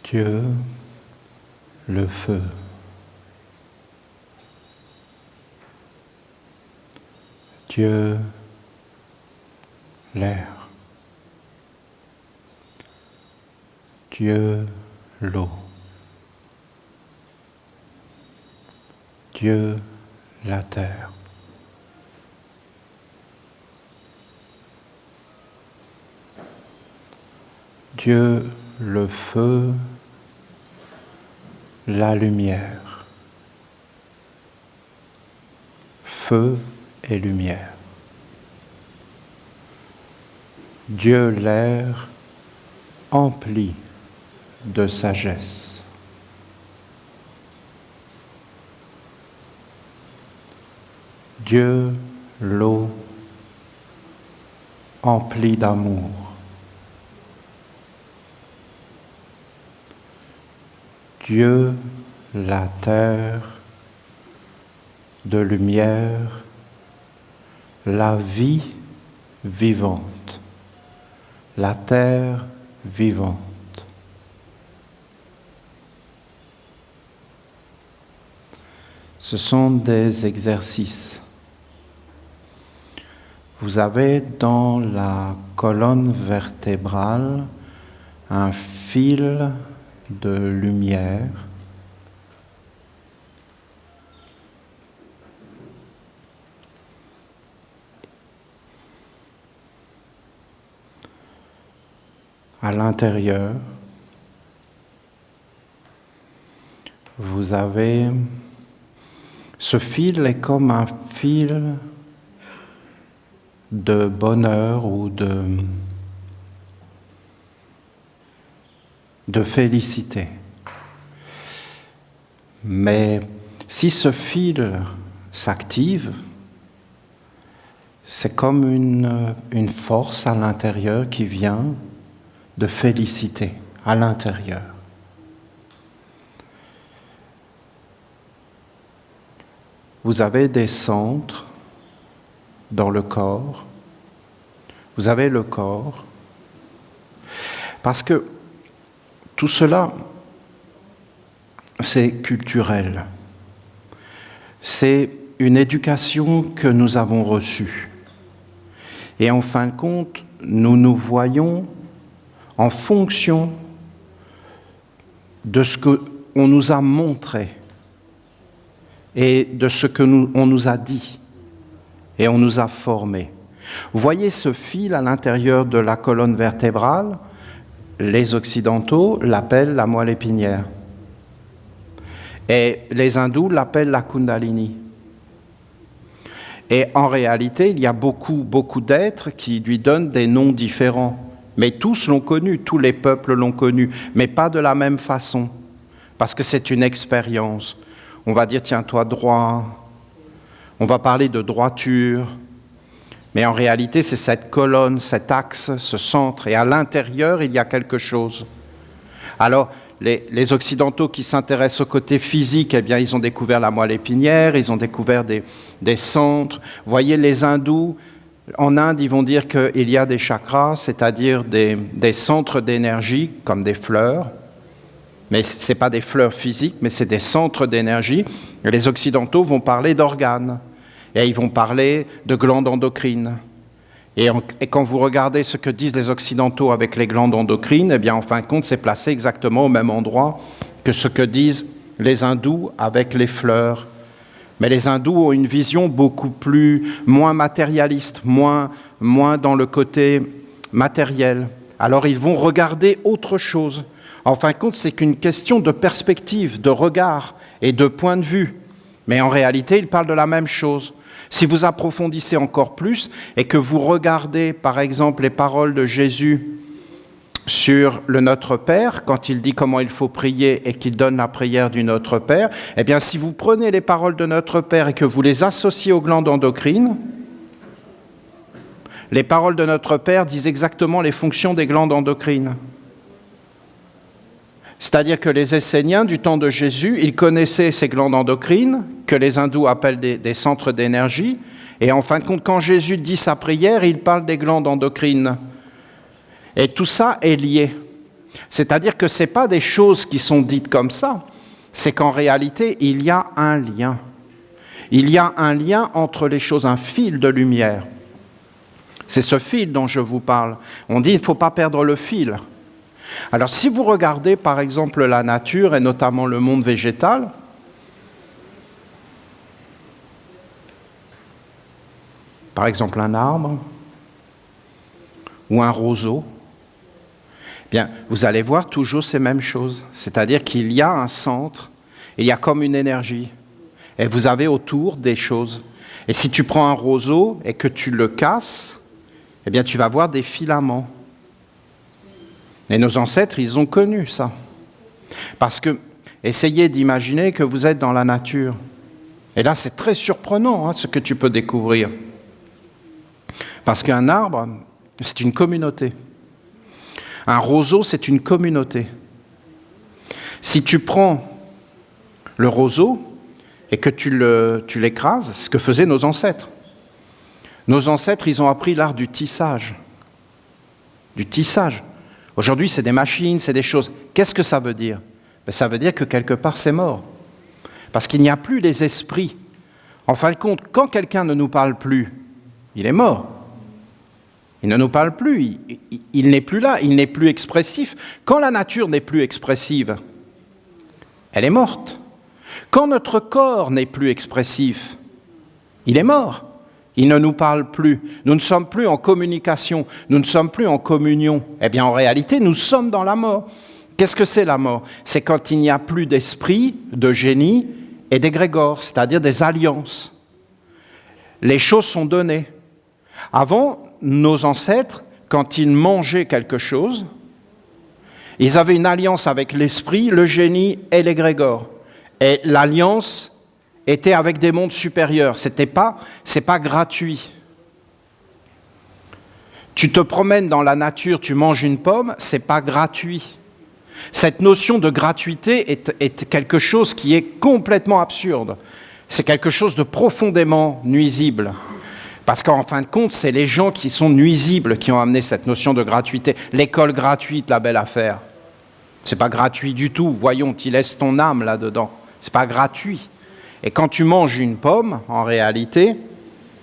Dieu, le feu. Dieu, l'air. Dieu, l'eau. Dieu, la terre. Dieu, le feu, la lumière. Feu et lumière. Dieu, l'air, empli de sagesse. Dieu, l'eau, empli d'amour. Dieu, la terre, de lumière, la vie vivante, la terre vivante. Ce sont des exercices. Vous avez dans la colonne vertébrale un fil de lumière à l'intérieur. Vous avez ce fil est comme un fil de bonheur ou de félicité. Mais si ce fil s'active, c'est comme une force à l'intérieur qui vient de félicité à l'intérieur. Vous avez des centres dans le corps. Vous avez le corps. Parce que tout cela, c'est culturel. C'est une éducation que nous avons reçue. Et en fin de compte, nous nous voyons en fonction de ce qu'on nous a montré et de ce on nous a dit et on nous a formés. Vous voyez ce fil à l'intérieur de la colonne vertébrale? Les Occidentaux l'appellent la moelle épinière. Et les hindous l'appellent la Kundalini. Et en réalité, il y a beaucoup d'êtres qui lui donnent des noms différents. Mais tous l'ont connu, tous les peuples l'ont connu, mais pas de la même façon. Parce que c'est une expérience. On va dire, tiens-toi droit. On va parler de droiture. Mais en réalité, c'est cette colonne, cet axe, ce centre. Et à l'intérieur, il y a quelque chose. Alors, les Occidentaux qui s'intéressent au côté physique, eh bien, ils ont découvert la moelle épinière, ils ont découvert des centres. Vous voyez, les hindous, en Inde, ils vont dire qu'il y a des chakras, c'est-à-dire des centres d'énergie, comme des fleurs. Mais ce n'est pas des fleurs physiques, mais c'est des centres d'énergie. Et les Occidentaux vont parler d'organes. Et ils vont parler de glandes endocrines. Et quand vous regardez ce que disent les Occidentaux avec les glandes endocrines, eh bien, en fin de compte, c'est placé exactement au même endroit que ce que disent les hindous avec les fleurs. Mais les hindous ont une vision moins matérialiste, moins dans le côté matériel. Alors, ils vont regarder autre chose. En fin de compte, c'est qu'une question de perspective, de regard et de point de vue. Mais en réalité, ils parlent de la même chose. Si vous approfondissez encore plus et que vous regardez, par exemple, les paroles de Jésus sur le Notre Père, quand il dit comment il faut prier et qu'il donne la prière du Notre Père, eh bien, si vous prenez les paroles de Notre Père et que vous les associez aux glandes endocrines, les paroles de Notre Père disent exactement les fonctions des glandes endocrines. C'est-à-dire que les Esséniens, du temps de Jésus, ils connaissaient ces glandes endocrines, que les hindous appellent des centres d'énergie, et en fin de compte, quand Jésus dit sa prière, il parle des glandes endocrines. Et tout ça est lié. C'est-à-dire que ce n'est pas des choses qui sont dites comme ça, c'est qu'en réalité, il y a un lien. Il y a un lien entre les choses, un fil de lumière. C'est ce fil dont je vous parle. On dit qu'il ne faut pas perdre le fil. Alors si vous regardez par exemple la nature et notamment le monde végétal, par exemple un arbre ou un roseau, bien, vous allez voir toujours ces mêmes choses. C'est-à-dire qu'il y a un centre, il y a comme une énergie, et vous avez autour des choses. Et si tu prends un roseau et que tu le casses, eh bien, tu vas voir des filaments. Et nos ancêtres, ils ont connu ça. Parce que, essayez d'imaginer que vous êtes dans la nature. Et là, c'est très surprenant, ce que tu peux découvrir. Parce qu'un arbre, c'est une communauté. Un roseau, c'est une communauté. Si tu prends le roseau et que tu l'écrases, c'est ce que faisaient nos ancêtres. Nos ancêtres, ils ont appris l'art du tissage. Du tissage. Aujourd'hui, c'est des machines, c'est des choses. Qu'est-ce que ça veut dire? Ça veut dire que quelque part, c'est mort. Parce qu'il n'y a plus les esprits. En fin de compte, quand quelqu'un ne nous parle plus, il est mort. Il ne nous parle plus, il n'est plus là, il n'est plus expressif. Quand la nature n'est plus expressive, elle est morte. Quand notre corps n'est plus expressif, il est mort. Il ne nous parle plus. Nous ne sommes plus en communication. Nous ne sommes plus en communion. Eh bien, en réalité, nous sommes dans la mort. Qu'est-ce que c'est la mort? C'est quand il n'y a plus d'esprit, de génie et d'égrégore, c'est-à-dire des alliances. Les choses sont données. Avant, nos ancêtres, quand ils mangeaient quelque chose, ils avaient une alliance avec l'esprit, le génie et l'égrégore. Et l'alliance était avec des mondes supérieurs. C'est pas gratuit. Tu te promènes dans la nature, tu manges une pomme, c'est pas gratuit. Cette notion de gratuité est quelque chose qui est complètement absurde. C'est quelque chose de profondément nuisible. Parce qu'en fin de compte, c'est les gens qui sont nuisibles qui ont amené cette notion de gratuité. L'école gratuite, la belle affaire. C'est pas gratuit du tout. Voyons, tu laisses ton âme là-dedans. C'est pas gratuit. Et quand tu manges une pomme, en réalité,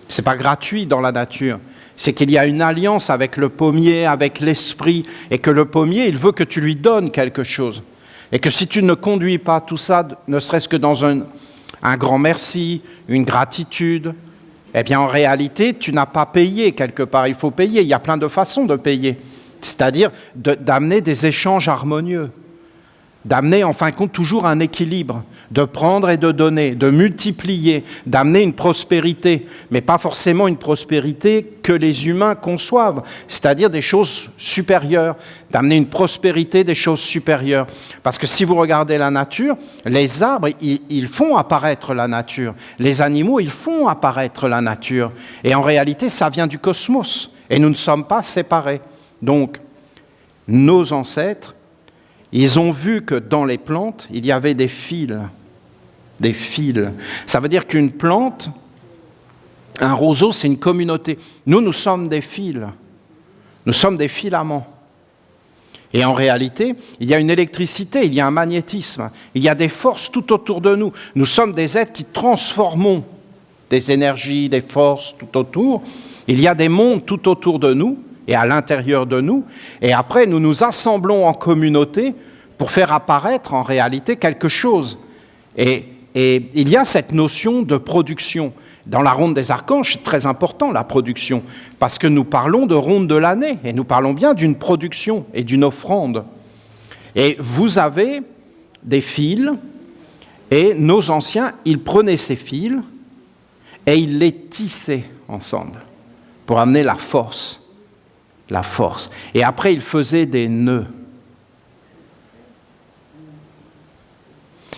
c'est pas gratuit dans la nature. C'est qu'il y a une alliance avec le pommier, avec l'esprit, et que le pommier, il veut que tu lui donnes quelque chose. Et que si tu ne conduis pas tout ça, ne serait-ce que dans un grand merci, une gratitude, eh bien en réalité, tu n'as pas payé quelque part. Il faut payer. Il y a plein de façons de payer. C'est-à-dire d'amener des échanges harmonieux. D'amener, en fin de compte, toujours un équilibre, de prendre et de donner, de multiplier, d'amener une prospérité, mais pas forcément une prospérité que les humains conçoivent, c'est-à-dire des choses supérieures, d'amener une prospérité des choses supérieures. Parce que si vous regardez la nature, les arbres, ils font apparaître la nature, les animaux, ils font apparaître la nature, et en réalité, ça vient du cosmos, et nous ne sommes pas séparés. Donc, nos ancêtres, ils ont vu que dans les plantes, il y avait des fils. Des fils. Ça veut dire qu'une plante, un roseau, c'est une communauté. Nous sommes des fils. Nous sommes des filaments. Et en réalité, il y a une électricité, il y a un magnétisme, il y a des forces tout autour de nous. Nous sommes des êtres qui transformons des énergies, des forces tout autour. Il y a des mondes tout autour de nous et à l'intérieur de nous, et après nous nous assemblons en communauté pour faire apparaître en réalité quelque chose. Et il y a cette notion de production. Dans la ronde des archanges, c'est très important la production, parce que nous parlons de ronde de l'année, et nous parlons bien d'une production et d'une offrande. Et vous avez des fils, et nos anciens, ils prenaient ces fils, et ils les tissaient ensemble, pour amener la force. La force. Et après, il faisait des nœuds.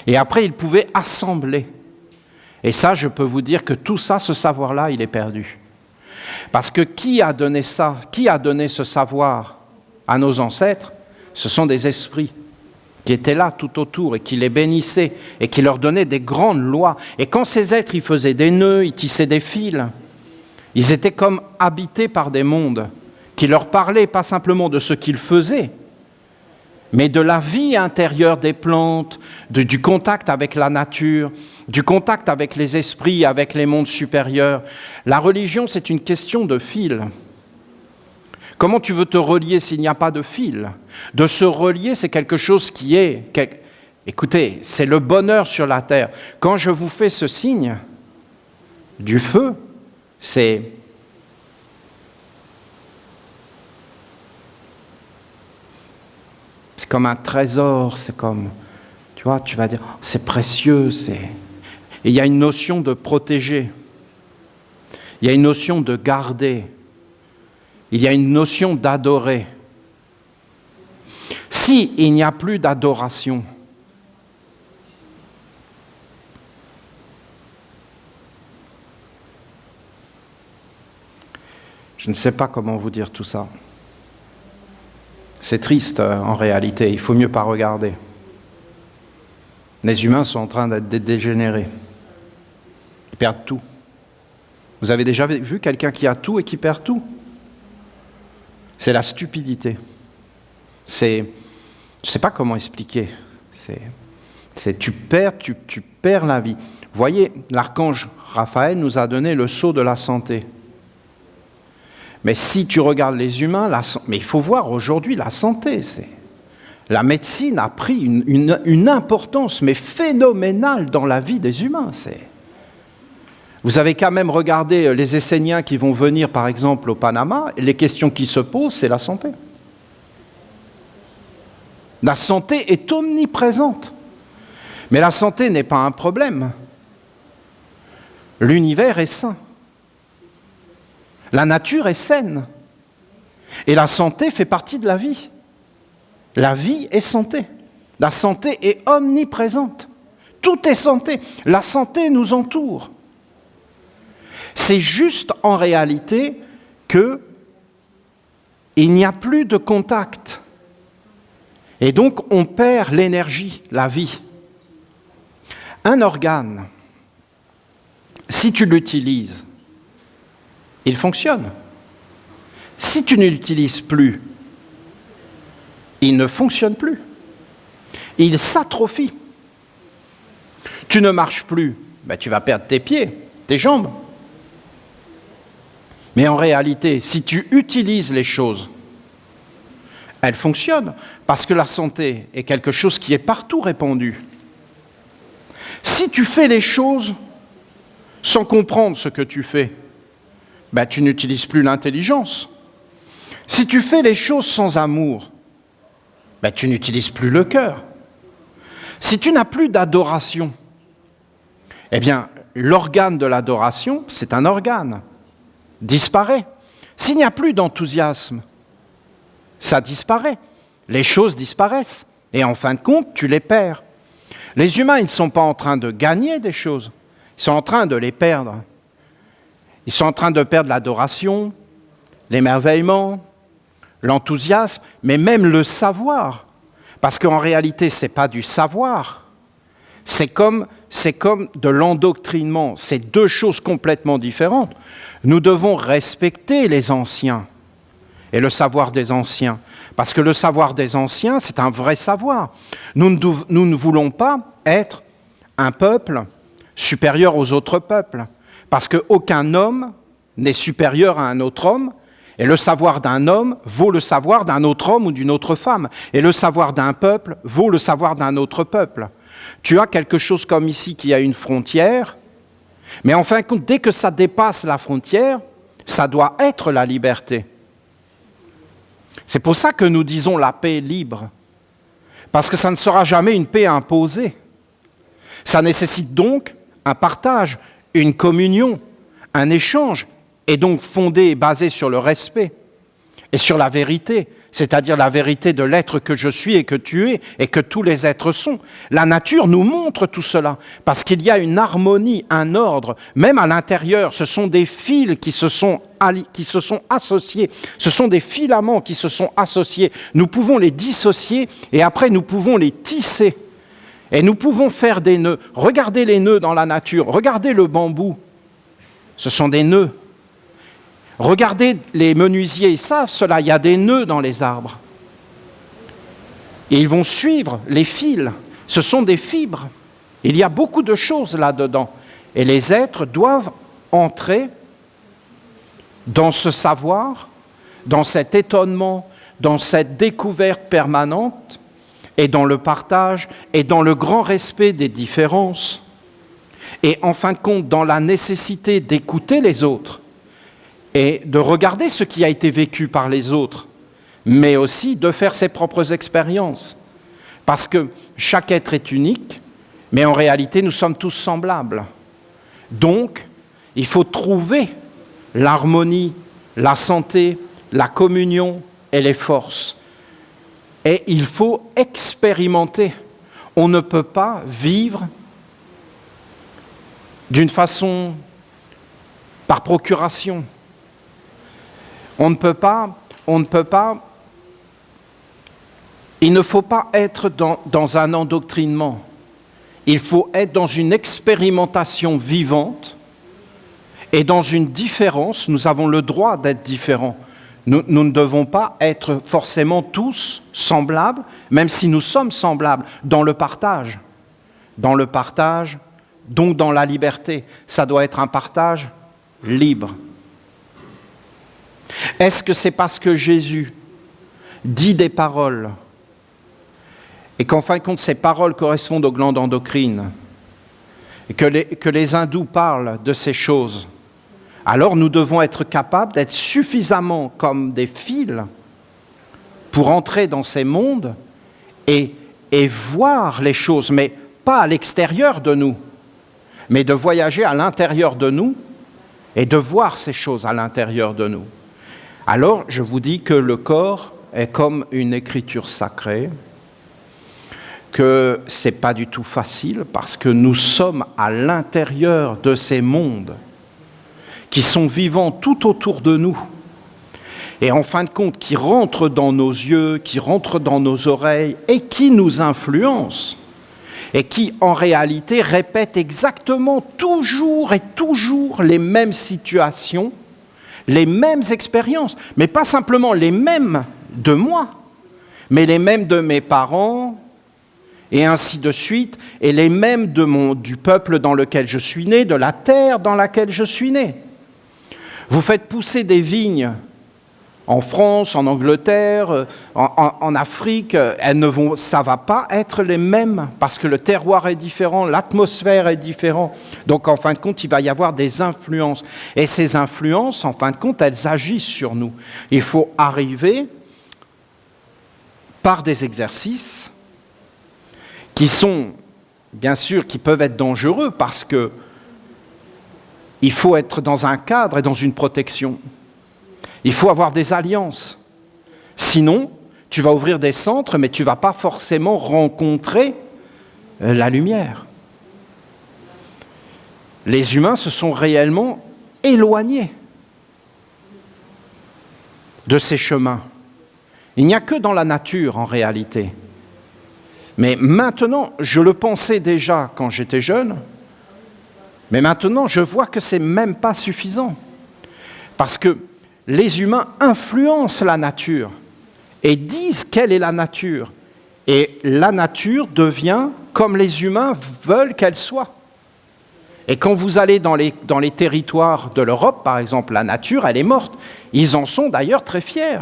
Et après, il pouvait assembler. Et ça, je peux vous dire que tout ça, ce savoir-là, il est perdu. Parce que qui a donné ça? Qui a donné ce savoir à nos ancêtres? Ce sont des esprits qui étaient là tout autour et qui les bénissaient et qui leur donnaient des grandes lois. Et quand ces êtres, ils faisaient des nœuds, ils tissaient des fils, ils étaient comme habités par des mondes qui leur parlaient pas simplement de ce qu'ils faisaient, mais de la vie intérieure des plantes, du contact avec la nature, du contact avec les esprits, avec les mondes supérieurs. La religion, c'est une question de fil. Comment tu veux te relier s'il n'y a pas de fil? De se relier, c'est quelque chose qui est... Écoutez, c'est le bonheur sur la terre. Quand je vous fais ce signe du feu, c'est comme un trésor, c'est comme, tu vois, tu vas dire, oh, c'est précieux, c'est... Et il y a une notion de protéger, il y a une notion de garder, il y a une notion d'adorer. Si il n'y a plus d'adoration, je ne sais pas comment vous dire tout ça. C'est triste en réalité, il faut mieux pas regarder. Les humains sont en train d'être dégénérés. Ils perdent tout. Vous avez déjà vu quelqu'un qui a tout et qui perd tout? C'est la stupidité. Je ne sais pas comment expliquer. Tu perds la vie. Vous voyez, l'archange Raphaël nous a donné le sceau de la santé. Mais si tu regardes les humains, mais il faut voir aujourd'hui la santé. La médecine a pris une importance mais phénoménale dans la vie des humains. Vous avez quand même regardé les Esséniens qui vont venir par exemple au Panama, et les questions qui se posent, c'est la santé. La santé est omniprésente. Mais la santé n'est pas un problème. L'univers est sain. La nature est saine. Et la santé fait partie de la vie. La vie est santé. La santé est omniprésente. Tout est santé. La santé nous entoure. C'est juste en réalité qu'il n'y a plus de contact. Et donc on perd l'énergie, la vie. Un organe, si tu l'utilises, il fonctionne. Si tu ne l'utilises plus, il ne fonctionne plus. Il s'atrophie. Tu ne marches plus, ben tu vas perdre tes pieds, tes jambes. Mais en réalité, si tu utilises les choses, elles fonctionnent, parce que la santé est quelque chose qui est partout répandu. Si tu fais les choses sans comprendre ce que tu fais, ben, tu n'utilises plus l'intelligence. Si tu fais les choses sans amour, ben, tu n'utilises plus le cœur. Si tu n'as plus d'adoration, eh bien, l'organe de l'adoration, c'est un organe, disparaît. S'il n'y a plus d'enthousiasme, ça disparaît. Les choses disparaissent. Et en fin de compte, tu les perds. Les humains, ils ne sont pas en train de gagner des choses. Ils sont en train de les perdre. Ils sont en train de perdre l'adoration, l'émerveillement, l'enthousiasme, mais même le savoir. Parce qu'en réalité, ce n'est pas du savoir. C'est comme de l'endoctrinement. C'est deux choses complètement différentes. Nous devons respecter les anciens et le savoir des anciens. Parce que le savoir des anciens, c'est un vrai savoir. Nous ne voulons pas être un peuple supérieur aux autres peuples. Parce qu'aucun homme n'est supérieur à un autre homme, et le savoir d'un homme vaut le savoir d'un autre homme ou d'une autre femme, et le savoir d'un peuple vaut le savoir d'un autre peuple. Tu as quelque chose comme ici qui a une frontière, mais en fin de compte, dès que ça dépasse la frontière, ça doit être la liberté. C'est pour ça que nous disons la paix libre, parce que ça ne sera jamais une paix imposée. Ça nécessite donc un partage, une communion, un échange, et donc fondé et basé sur le respect et sur la vérité, c'est-à-dire la vérité de l'être que je suis et que tu es et que tous les êtres sont. La nature nous montre tout cela, parce qu'il y a une harmonie, un ordre, même à l'intérieur. Ce sont des fils qui se sont associés, ce sont des filaments qui se sont associés. Nous pouvons les dissocier et après nous pouvons les tisser. Et nous pouvons faire des nœuds. Regardez les nœuds dans la nature, regardez le bambou, ce sont des nœuds. Regardez les menuisiers, ils savent cela, il y a des nœuds dans les arbres. Et ils vont suivre les fils. Ce sont des fibres. Il y a beaucoup de choses là-dedans. Et les êtres doivent entrer dans ce savoir, dans cet étonnement, dans cette découverte permanente, et dans le partage, et dans le grand respect des différences, et en fin de compte, dans la nécessité d'écouter les autres, et de regarder ce qui a été vécu par les autres, mais aussi de faire ses propres expériences. Parce que chaque être est unique, mais en réalité, nous sommes tous semblables. Donc, il faut trouver l'harmonie, la santé, la communion et les forces. Et il faut expérimenter. On ne peut pas vivre d'une façon par procuration. On ne peut pas, il ne faut pas être dans un endoctrinement. Il faut être dans une expérimentation vivante et dans une différence. Nous avons le droit d'être différents. Nous ne devons pas être forcément tous semblables, même si nous sommes semblables, dans le partage. Dans le partage, donc dans la liberté. Ça doit être un partage libre. Est-ce que c'est parce que Jésus dit des paroles et qu'en fin de compte, ces paroles correspondent aux glandes endocrines et que les hindous parlent de ces choses, alors nous devons être capables d'être suffisamment comme des fils pour entrer dans ces mondes et voir les choses, mais pas à l'extérieur de nous, mais de voyager à l'intérieur de nous et de voir ces choses à l'intérieur de nous. Alors, je vous dis que le corps est comme une écriture sacrée, que ce n'est pas du tout facile parce que nous sommes à l'intérieur de ces mondes qui sont vivants tout autour de nous et en fin de compte qui rentrent dans nos yeux, qui rentrent dans nos oreilles et qui nous influencent et qui en réalité répètent exactement toujours et toujours les mêmes situations, les mêmes expériences, mais pas simplement les mêmes de moi, mais les mêmes de mes parents, et ainsi de suite, et les mêmes du peuple dans lequel je suis né, de la terre dans laquelle je suis né. Vous faites pousser des vignes en France, en Angleterre, en Afrique, ça ne va pas être les mêmes, parce que le terroir est différent, l'atmosphère est différente. Donc, en fin de compte, il va y avoir des influences. Et ces influences, en fin de compte, elles agissent sur nous. Il faut arriver par des exercices qui sont, bien sûr, qui peuvent être dangereux parce que il faut être dans un cadre et dans une protection. Il faut avoir des alliances. Sinon, tu vas ouvrir des centres, mais tu ne vas pas forcément rencontrer la lumière. Les humains se sont réellement éloignés de ces chemins. Il n'y a que dans la nature, en réalité. Mais maintenant, je le pensais déjà quand j'étais jeune, mais maintenant, je vois que ce n'est même pas suffisant. Parce que les humains influencent la nature et disent quelle est la nature. Et la nature devient comme les humains veulent qu'elle soit. Et quand vous allez dans les territoires de l'Europe, par exemple, la nature, elle est morte. Ils en sont d'ailleurs très fiers.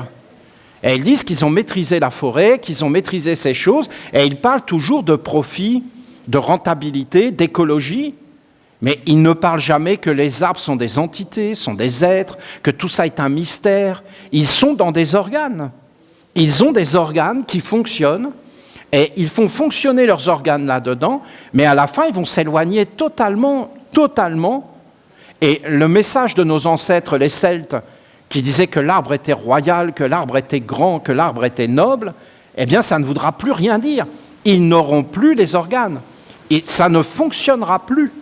Et ils disent qu'ils ont maîtrisé la forêt, qu'ils ont maîtrisé ces choses, et ils parlent toujours de profit, de rentabilité, d'écologie, mais ils ne parlent jamais que les arbres sont des entités, sont des êtres, que tout ça est un mystère. Ils sont dans des organes. Ils ont des organes qui fonctionnent, et ils font fonctionner leurs organes là-dedans, mais à la fin, ils vont s'éloigner totalement. Et le message de nos ancêtres, les Celtes, qui disaient que l'arbre était royal, que l'arbre était grand, que l'arbre était noble, eh bien, ça ne voudra plus rien dire. Ils n'auront plus les organes. Et ça ne fonctionnera plus.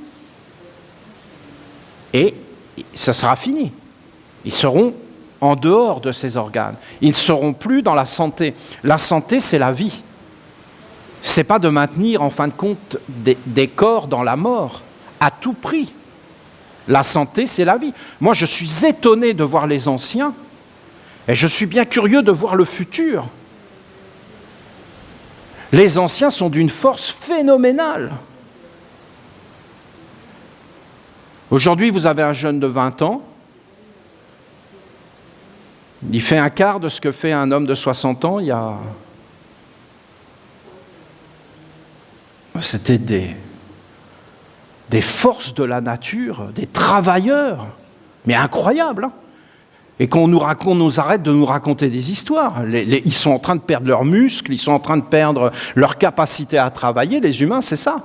Et ça sera fini. Ils seront en dehors de ces organes. Ils ne seront plus dans la santé. La santé, c'est la vie. Ce n'est pas de maintenir, en fin de compte, des corps dans la mort, à tout prix. La santé, c'est la vie. Moi, je suis étonné de voir les anciens et je suis bien curieux de voir le futur. Les anciens sont d'une force phénoménale. Aujourd'hui, vous avez un jeune de 20 ans, il fait un quart de ce que fait un homme de 60 ans il y a... C'était des forces de la nature, des travailleurs, mais incroyables, hein. Et qu'on nous arrête de nous raconter des histoires. Ils sont en train de perdre leurs muscles, ils sont en train de perdre leur capacité à travailler, les humains, c'est ça.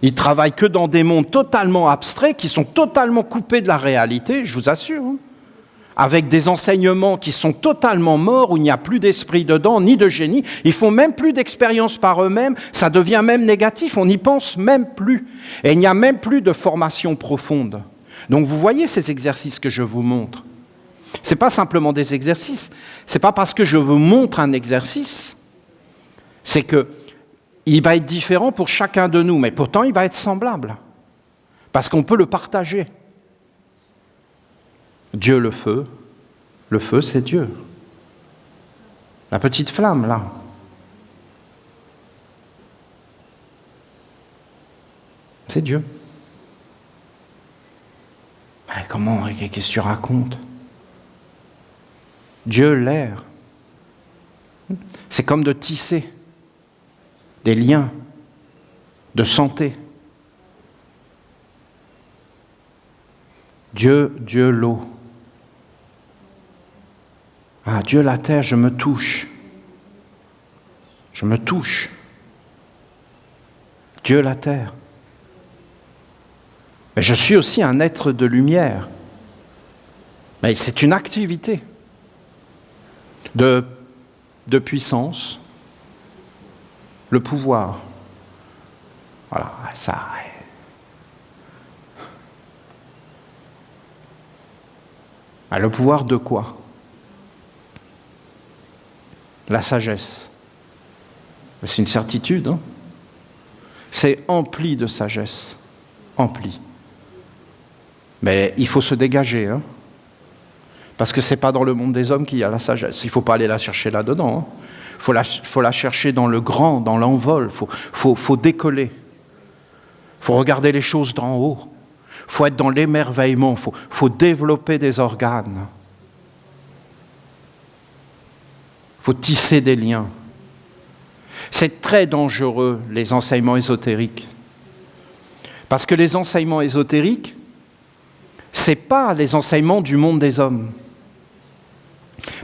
Ils travaillent que dans des mondes totalement abstraits, qui sont totalement coupés de la réalité, je vous assure, hein. Avec des enseignements qui sont totalement morts, où il n'y a plus d'esprit dedans, ni de génie. Ils font même plus d'expérience par eux-mêmes, ça devient même négatif, on n'y pense même plus. Et il n'y a même plus de formation profonde. Donc vous voyez ces exercices que je vous montre. Ce n'est pas simplement des exercices, ce n'est pas parce que je vous montre un exercice, c'est qu'il va être différent pour chacun de nous, mais pourtant il va être semblable, parce qu'on peut le partager. Dieu le feu c'est Dieu. La petite flamme là. C'est Dieu. Mais comment, qu'est-ce que tu racontes ? Dieu, l'air. C'est comme de tisser des liens de santé. Dieu, l'eau. Ah, Dieu, la terre, je me touche. Je me touche. Dieu, la terre. Mais je suis aussi un être de lumière. Mais c'est une activité de puissance, le pouvoir. Voilà, ça... Le pouvoir de quoi ? La sagesse. C'est une certitude, hein ? C'est empli de sagesse. Empli. Mais il faut se dégager, hein ? Parce que ce n'est pas dans le monde des hommes qu'il y a la sagesse. Il ne faut pas aller la chercher là-dedans, hein ? Faut la chercher dans le grand, dans l'envol. Faut décoller. Faut regarder les choses d'en haut. Faut être dans l'émerveillement. Faut développer des organes. Faut tisser des liens. C'est très dangereux, les enseignements ésotériques. Parce que les enseignements ésotériques, ce n'est pas les enseignements du monde des hommes.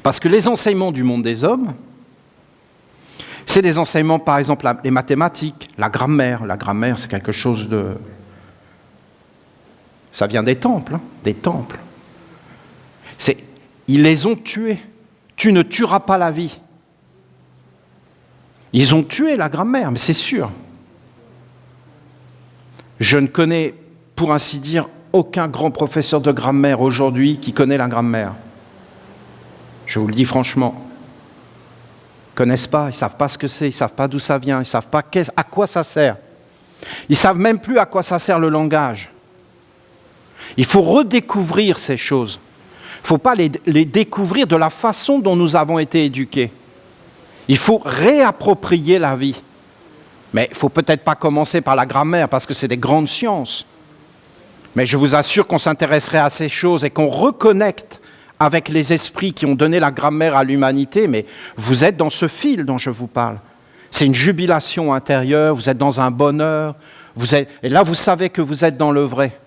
Parce que les enseignements du monde des hommes, c'est des enseignements, par exemple, les mathématiques, la grammaire. La grammaire, c'est quelque chose de... Ça vient des temples, hein, des temples. Ils les ont tués. Tu ne tueras pas la vie. Ils ont tué la grammaire, mais c'est sûr. Je ne connais, pour ainsi dire, aucun grand professeur de grammaire aujourd'hui qui connaît la grammaire. Je vous le dis franchement. Ils ne connaissent pas, ils ne savent pas ce que c'est, ils ne savent pas d'où ça vient, ils ne savent pas à quoi ça sert. Ils ne savent même plus à quoi ça sert le langage. Il faut redécouvrir ces choses. Il ne faut pas les découvrir de la façon dont nous avons été éduqués. Il faut réapproprier la vie. Mais il ne faut peut-être pas commencer par la grammaire, parce que c'est des grandes sciences. Mais je vous assure qu'on s'intéresserait à ces choses et qu'on reconnecte avec les esprits qui ont donné la grammaire à l'humanité. Mais vous êtes dans ce fil dont je vous parle. C'est une jubilation intérieure, vous êtes dans un bonheur. Et là, vous savez que vous êtes dans le vrai.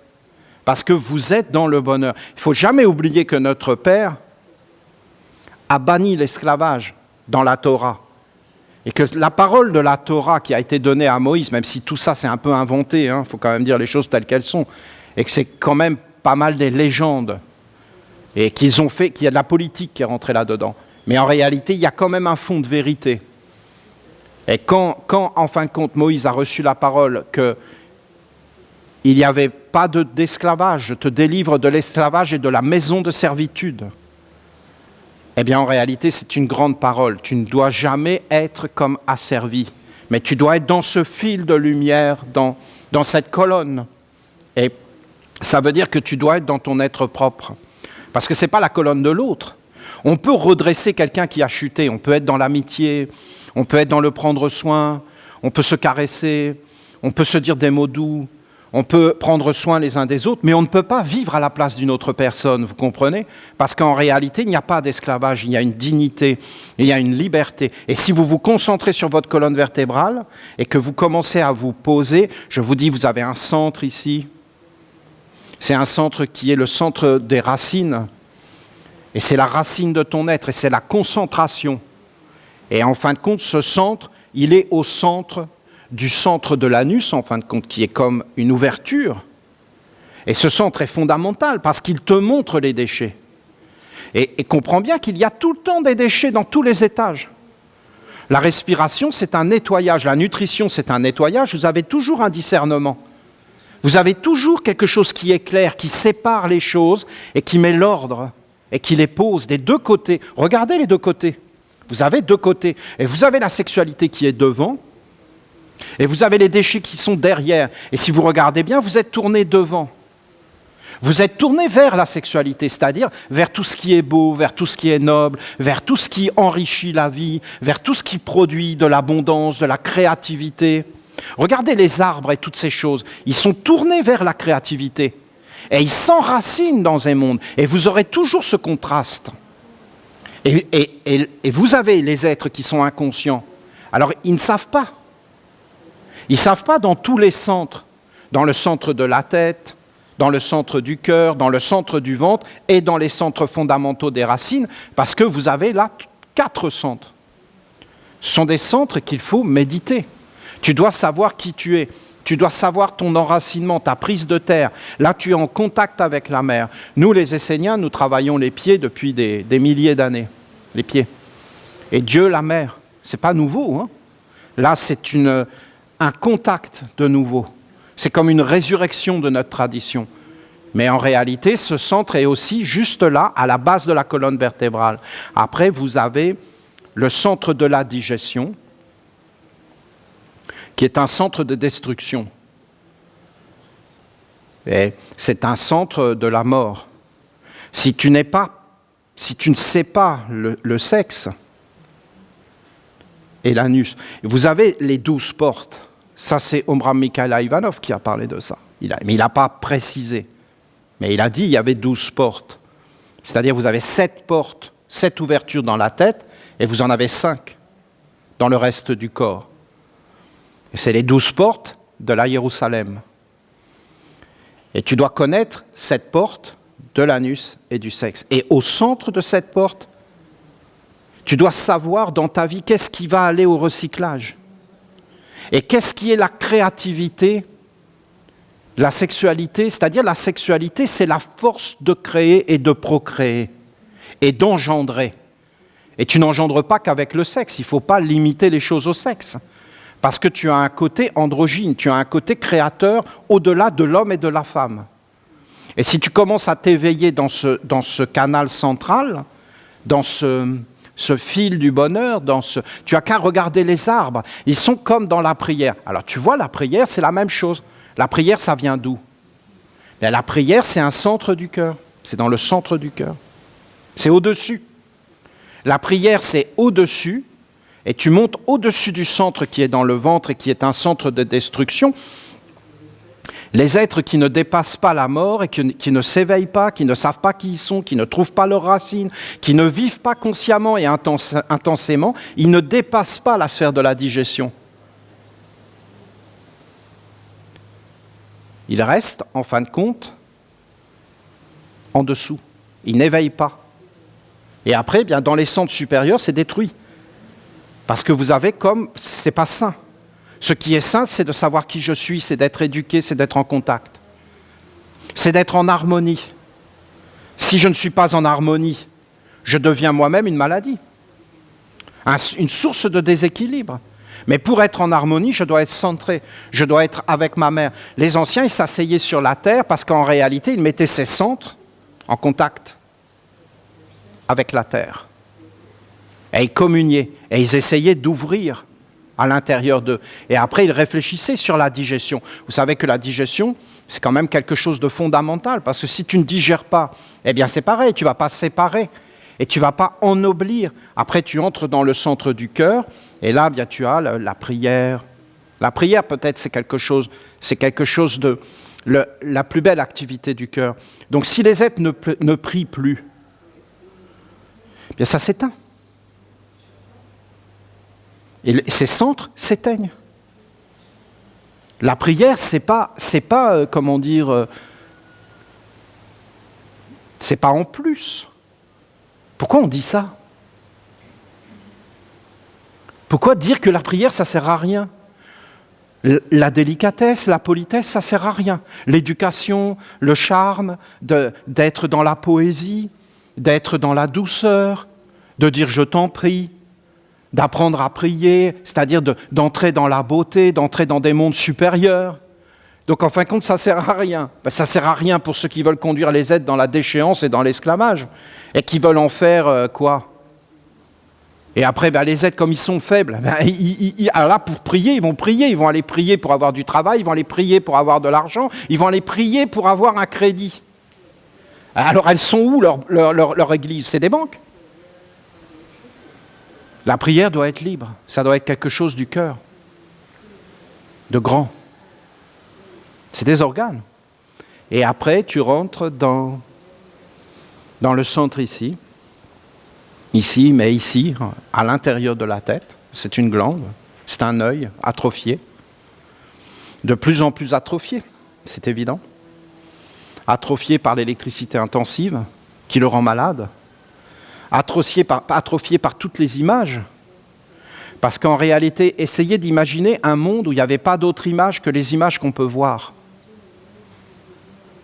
Parce que vous êtes dans le bonheur. Il ne faut jamais oublier que notre Père a banni l'esclavage dans la Torah. Et que la parole de la Torah qui a été donnée à Moïse, même si tout ça c'est un peu inventé, il faut quand même dire les choses telles qu'elles sont, et que c'est quand même pas mal des légendes, et qu'il y a de la politique qui est rentrée là-dedans. Mais en réalité, il y a quand même un fond de vérité. Et quand en fin de compte, Moïse a reçu la parole que il n'y avait pas d'esclavage, je te délivre de l'esclavage et de la maison de servitude. Eh bien, en réalité, c'est une grande parole. Tu ne dois jamais être comme asservi, mais tu dois être dans ce fil de lumière, dans cette colonne. Et ça veut dire que tu dois être dans ton être propre. Parce que ce n'est pas la colonne de l'autre. On peut redresser quelqu'un qui a chuté, on peut être dans l'amitié, on peut être dans le prendre soin, on peut se caresser, on peut se dire des mots doux, on peut prendre soin les uns des autres, mais on ne peut pas vivre à la place d'une autre personne, vous comprenez? Parce qu'en réalité, il n'y a pas d'esclavage, il y a une dignité, il y a une liberté. Et si vous vous concentrez sur votre colonne vertébrale et que vous commencez à vous poser, je vous dis, vous avez un centre ici. C'est un centre qui est le centre des racines. Et c'est la racine de ton être, et c'est la concentration. Et en fin de compte, ce centre, il est au centre du centre de l'anus, en fin de compte, qui est comme une ouverture. Et ce centre est fondamental parce qu'il te montre les déchets. Et comprends bien qu'il y a tout le temps des déchets dans tous les étages. La respiration, c'est un nettoyage. La nutrition, c'est un nettoyage. Vous avez toujours un discernement. Vous avez toujours quelque chose qui est clair, qui sépare les choses et qui met l'ordre et qui les pose des deux côtés. Regardez les deux côtés. Vous avez deux côtés. Et vous avez la sexualité qui est devant. Et vous avez les déchets qui sont derrière. Et si vous regardez bien, vous êtes tourné devant. Vous êtes tourné vers la sexualité, c'est-à-dire vers tout ce qui est beau, vers tout ce qui est noble, vers tout ce qui enrichit la vie, vers tout ce qui produit de l'abondance, de la créativité. Regardez les arbres et toutes ces choses. Ils sont tournés vers la créativité. Et ils s'enracinent dans un monde. Et vous aurez toujours ce contraste. Et vous avez les êtres qui sont inconscients. Alors, ils ne savent pas. Ils ne savent pas dans tous les centres, dans le centre de la tête, dans le centre du cœur, dans le centre du ventre et dans les centres fondamentaux des racines, parce que vous avez là 4 centres. Ce sont des centres qu'il faut méditer. Tu dois savoir qui tu es, tu dois savoir ton enracinement, ta prise de terre. Là, tu es en contact avec la mer. Nous, les Esséniens, nous travaillons les pieds depuis des milliers d'années, les pieds. Et Dieu, la mer, ce n'est pas nouveau, hein. Là, c'est un contact de nouveau. C'est comme une résurrection de notre tradition. Mais en réalité, ce centre est aussi juste là, à la base de la colonne vertébrale. Après, vous avez le centre de la digestion, qui est un centre de destruction. Et c'est un centre de la mort. Si tu ne sais pas le sexe et l'anus, vous avez les 12 portes. Ça, c'est Omram Mikhaïla Ivanov qui a parlé de ça. Mais il n'a pas précisé. Mais il a dit qu'il y avait 12 portes. C'est-à-dire vous avez 7 portes, 7 ouvertures dans la tête, et vous en avez 5 dans le reste du corps. Et c'est les 12 portes de la Jérusalem. Et tu dois connaître cette porte de l'anus et du sexe. Et au centre de cette porte, tu dois savoir dans ta vie qu'est-ce qui va aller au recyclage. Et qu'est-ce qui est la créativité, la sexualité? C'est-à-dire la sexualité, c'est la force de créer et de procréer et d'engendrer. Et tu n'engendres pas qu'avec le sexe, il ne faut pas limiter les choses au sexe. Parce que tu as un côté androgyne, tu as un côté créateur au-delà de l'homme et de la femme. Et si tu commences à t'éveiller dans ce canal central, dans ce fil du bonheur, tu n'as qu'à regarder les arbres. Ils sont comme dans la prière. Alors tu vois, la prière, c'est la même chose. La prière, ça vient d'où? La prière, c'est un centre du cœur. C'est dans le centre du cœur. C'est au-dessus. La prière, c'est au-dessus. Et tu montes au-dessus du centre qui est dans le ventre et qui est un centre de destruction. Les êtres qui ne dépassent pas la mort et qui ne s'éveillent pas, qui ne savent pas qui ils sont, qui ne trouvent pas leurs racines, qui ne vivent pas consciemment et intensément, ils ne dépassent pas la sphère de la digestion. Ils restent, en fin de compte, en dessous. Ils n'éveillent pas. Et après, bien, dans les centres supérieurs, c'est détruit. Parce que vous avez comme, c'est pas sain. Ce qui est sain, c'est de savoir qui je suis, c'est d'être éduqué, c'est d'être en contact. C'est d'être en harmonie. Si je ne suis pas en harmonie, je deviens moi-même une maladie. Une source de déséquilibre. Mais pour être en harmonie, je dois être centré. Je dois être avec ma mère. Les anciens, ils s'asseyaient sur la terre parce qu'en réalité, ils mettaient ces centres en contact avec la terre. Et ils communiaient. Et ils essayaient d'ouvrir à l'intérieur d'eux. Et après, ils réfléchissaient sur la digestion. Vous savez que la digestion, c'est quand même quelque chose de fondamental, parce que si tu ne digères pas, eh bien c'est pareil, tu ne vas pas séparer, et tu ne vas pas ennoblir. Après, tu entres dans le centre du cœur, et là, bien, tu as la prière, La prière, peut-être, c'est quelque chose de la plus belle activité du cœur. Donc, si les êtres ne prient plus, eh bien, ça s'éteint. Et ces centres s'éteignent. La prière, c'est pas comment dire, c'est pas en plus. Pourquoi on dit ça? Pourquoi dire que la prière, ça sert à rien? La délicatesse, la politesse, ça sert à rien. L'éducation, le charme, d'être dans la poésie, d'être dans la douceur, de dire je t'en prie, d'apprendre à prier, c'est-à-dire d'entrer dans la beauté, d'entrer dans des mondes supérieurs. Donc en fin de compte, ça ne sert à rien. Ça ne sert à rien pour ceux qui veulent conduire les êtres dans la déchéance et dans l'esclavage, et qui veulent en faire quoi? Et après, les êtres, comme ils sont faibles, alors là, pour prier, ils vont aller prier pour avoir du travail, ils vont aller prier pour avoir de l'argent, ils vont aller prier pour avoir un crédit. Alors elles sont où leur église? C'est des banques. La prière doit être libre, ça doit être quelque chose du cœur, de grand. C'est des organes. Et après, tu rentres dans le centre ici, mais ici, à l'intérieur de la tête. C'est une glande, c'est un œil atrophié, de plus en plus atrophié, c'est évident. Atrophié par l'électricité intensive, qui le rend malade. Atrophié par toutes les images. Parce qu'en réalité, essayez d'imaginer un monde où il n'y avait pas d'autres images que les images qu'on peut voir.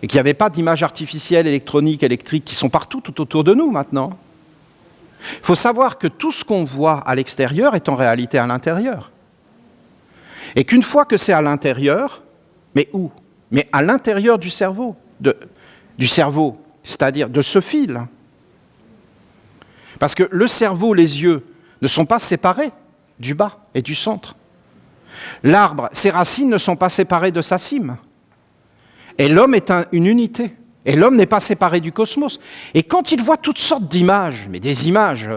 Et qu'il n'y avait pas d'images artificielles, électroniques, électriques, qui sont partout, tout autour de nous maintenant. Il faut savoir que tout ce qu'on voit à l'extérieur est en réalité à l'intérieur. Et qu'une fois que c'est à l'intérieur, mais où? Mais à l'intérieur du cerveau, c'est-à-dire de ce fil. Parce que le cerveau, les yeux, ne sont pas séparés du bas et du centre. L'arbre, ses racines ne sont pas séparées de sa cime. Et l'homme est une unité. Et l'homme n'est pas séparé du cosmos. Et quand il voit toutes sortes d'images, mais des images,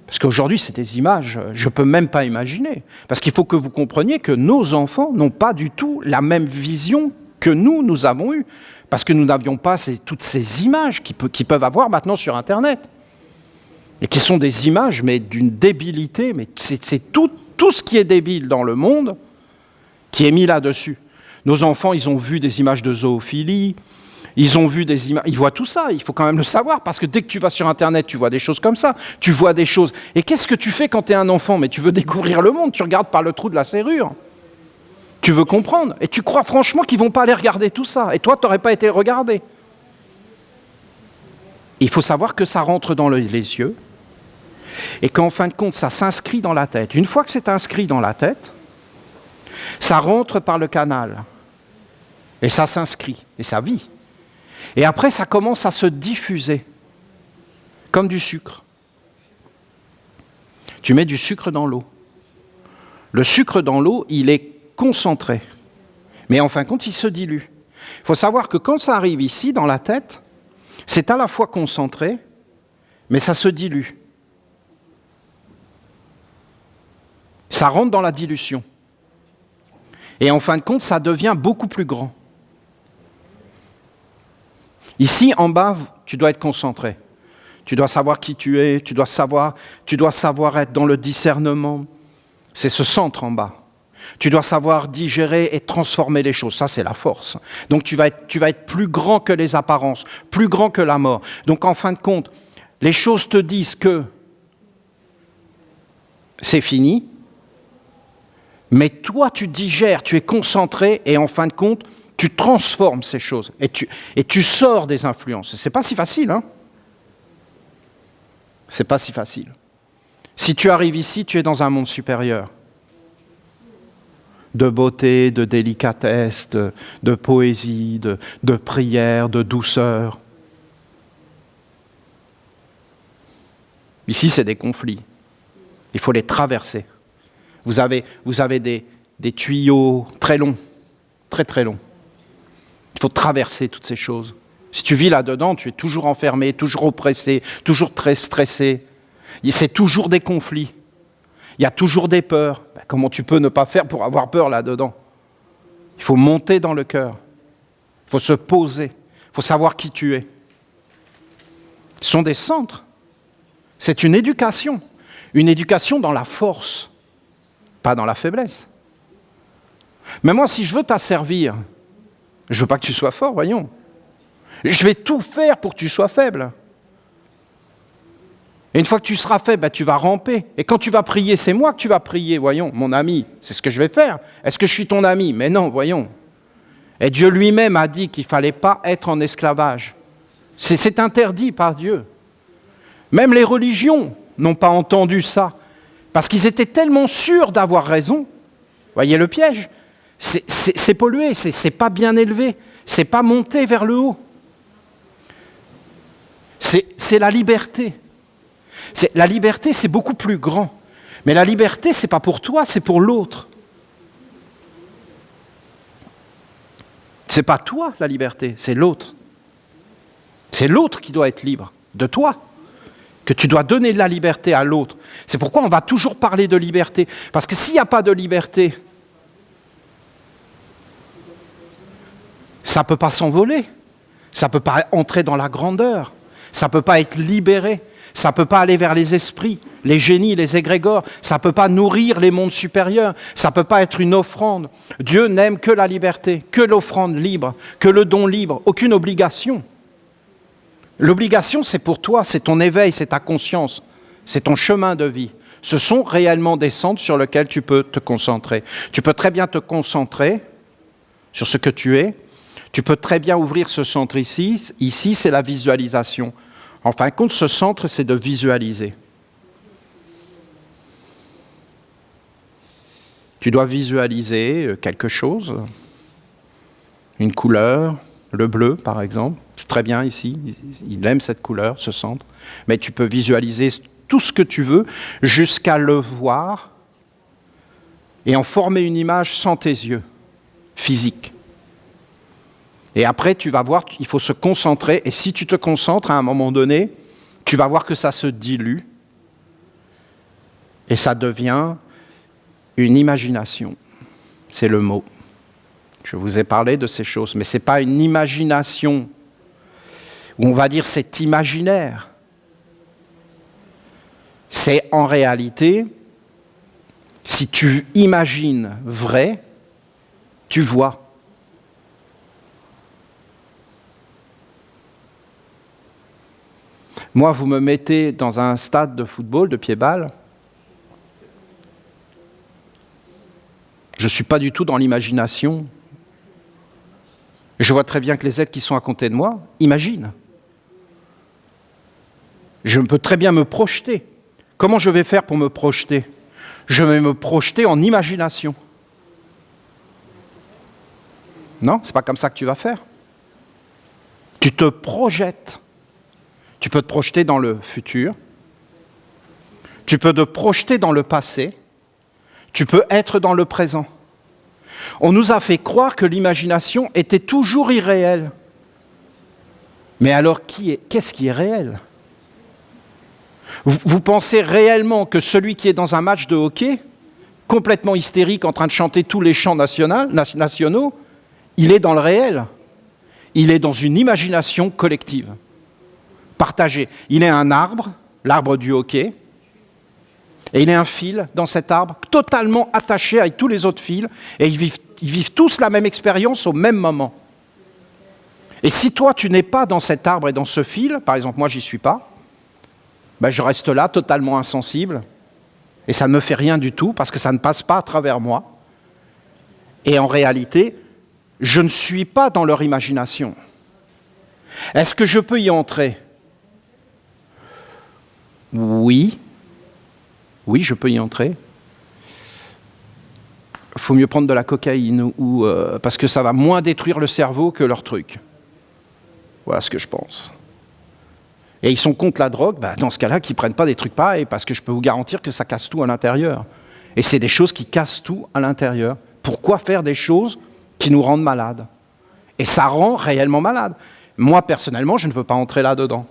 parce qu'aujourd'hui c'est des images, je ne peux même pas imaginer. Parce qu'il faut que vous compreniez que nos enfants n'ont pas du tout la même vision que nous avons eue. Parce que nous n'avions pas toutes ces images qu'ils peuvent avoir maintenant sur Internet. Et qui sont des images, mais d'une débilité, mais c'est tout ce qui est débile dans le monde qui est mis là-dessus. Nos enfants, ils ont vu des images de zoophilie, ils ont vu des images, ils voient tout ça, il faut quand même le savoir, parce que dès que tu vas sur Internet, tu vois des choses comme ça, tu vois des choses. Et qu'est-ce que tu fais quand tu es un enfant? Mais tu veux découvrir le monde, tu regardes par le trou de la serrure. Tu veux comprendre. Et tu crois franchement qu'ils ne vont pas aller regarder tout ça. Et toi, tu n'aurais pas été regardé. Il faut savoir que ça rentre dans les yeux, et qu'en fin de compte, ça s'inscrit dans la tête. Une fois que c'est inscrit dans la tête, ça rentre par le canal. Et ça s'inscrit. Et ça vit. Et après, ça commence à se diffuser. Comme du sucre. Tu mets du sucre dans l'eau. Le sucre dans l'eau, il est concentré. Mais en fin de compte, il se dilue. Il faut savoir que quand ça arrive ici, dans la tête, c'est à la fois concentré, mais ça se dilue. Ça rentre dans la dilution. Et en fin de compte, ça devient beaucoup plus grand. Ici, en bas, tu dois être concentré. Tu dois savoir qui tu es, tu dois savoir être dans le discernement. C'est ce centre en bas. Tu dois savoir digérer et transformer les choses. Ça, c'est la force. Donc, tu vas être plus grand que les apparences, plus grand que la mort. Donc, en fin de compte, les choses te disent que c'est fini, mais toi, tu digères, tu es concentré, et en fin de compte, tu transformes ces choses, et tu sors des influences. C'est pas si facile, hein? C'est pas si facile. Si tu arrives ici, tu es dans un monde supérieur. De beauté, de délicatesse, de poésie, de prière, de douceur. Ici, c'est des conflits. Il faut les traverser. Vous avez des tuyaux très longs, très très longs. Il faut traverser toutes ces choses. Si tu vis là-dedans, tu es toujours enfermé, toujours oppressé, toujours très stressé. C'est toujours des conflits. Il y a toujours des peurs. Ben, comment tu peux ne pas faire pour avoir peur là-dedans? Il faut monter dans le cœur. Il faut se poser. Il faut savoir qui tu es. Ce sont des centres. C'est une éducation. Une éducation dans la force, pas dans la faiblesse. Mais moi, si je veux t'asservir, je ne veux pas que tu sois fort, voyons. Je vais tout faire pour que tu sois faible. Et une fois que tu seras faible, tu vas ramper. Et quand tu vas prier, c'est moi que tu vas prier, voyons, mon ami. C'est ce que je vais faire. Est-ce que je suis ton ami? Mais non, voyons. Et Dieu lui-même a dit qu'il ne fallait pas être en esclavage. C'est interdit par Dieu. Même les religions n'ont pas entendu ça. Parce qu'ils étaient tellement sûrs d'avoir raison. Voyez le piège? C'est pollué, c'est pas bien élevé. C'est pas monté vers le haut. C'est la liberté. La liberté, c'est beaucoup plus grand. Mais la liberté, c'est pas pour toi, c'est pour l'autre. C'est pas toi, la liberté, c'est l'autre. C'est l'autre qui doit être libre, de toi. Que tu dois donner de la liberté à l'autre. C'est pourquoi on va toujours parler de liberté. Parce que s'il n'y a pas de liberté, ça ne peut pas s'envoler. Ça ne peut pas entrer dans la grandeur. Ça ne peut pas être libéré. Ça ne peut pas aller vers les esprits, les génies, les égrégores. Ça ne peut pas nourrir les mondes supérieurs. Ça ne peut pas être une offrande. Dieu n'aime que la liberté, que l'offrande libre, que le don libre, aucune obligation. L'obligation, c'est pour toi, c'est ton éveil, c'est ta conscience, c'est ton chemin de vie. Ce sont réellement des centres sur lesquels tu peux te concentrer. Tu peux très bien te concentrer sur ce que tu es. Tu peux très bien ouvrir ce centre ici. Ici, c'est la visualisation. En fin de compte, ce centre, c'est de visualiser. Tu dois visualiser quelque chose, une couleur, le bleu par exemple. C'est très bien ici, il aime cette couleur, ce centre. Mais tu peux visualiser tout ce que tu veux jusqu'à le voir et en former une image sans tes yeux, physique. Et après, tu vas voir, il faut se concentrer. Et si tu te concentres, à un moment donné, tu vas voir que ça se dilue. Et ça devient une imagination. C'est le mot. Je vous ai parlé de ces choses. Mais ce n'est pas une imagination où on va dire c'est imaginaire. C'est en réalité, si tu imagines vrai, tu vois. Moi, vous me mettez dans un stade de football, de pied-balle. Je ne suis pas du tout dans l'imagination. Je vois très bien que les êtres qui sont à côté de moi imaginent. Je peux très bien me projeter. Comment je vais faire pour me projeter? Je vais me projeter en imagination. Non, ce n'est pas comme ça que tu vas faire. Tu te projettes. Tu peux te projeter dans le futur. Tu peux te projeter dans le passé. Tu peux être dans le présent. On nous a fait croire que l'imagination était toujours irréelle. Mais alors, qu'est-ce qui est réel? Vous pensez réellement que celui qui est dans un match de hockey, complètement hystérique, en train de chanter tous les chants nationaux, il est dans le réel. Il est dans une imagination collective, partagée. Il est un arbre, l'arbre du hockey, et il est un fil dans cet arbre, totalement attaché avec tous les autres fils, et ils vivent tous la même expérience au même moment. Et si toi, tu n'es pas dans cet arbre et dans ce fil, par exemple, moi, j'y suis pas, ben, je reste là, totalement insensible, et ça ne me fait rien du tout, parce que ça ne passe pas à travers moi. Et en réalité, je ne suis pas dans leur imagination. Est-ce que je peux y entrer? Oui. Oui, je peux y entrer. Il faut mieux prendre de la cocaïne, parce que ça va moins détruire le cerveau que leur truc. Voilà ce que je pense. Et ils sont contre la drogue, dans ce cas-là, qu'ils ne prennent pas des trucs pareils, parce que je peux vous garantir que ça casse tout à l'intérieur. Et c'est des choses qui cassent tout à l'intérieur. Pourquoi faire des choses qui nous rendent malades? Et ça rend réellement malade. Moi, personnellement, je ne veux pas entrer là-dedans.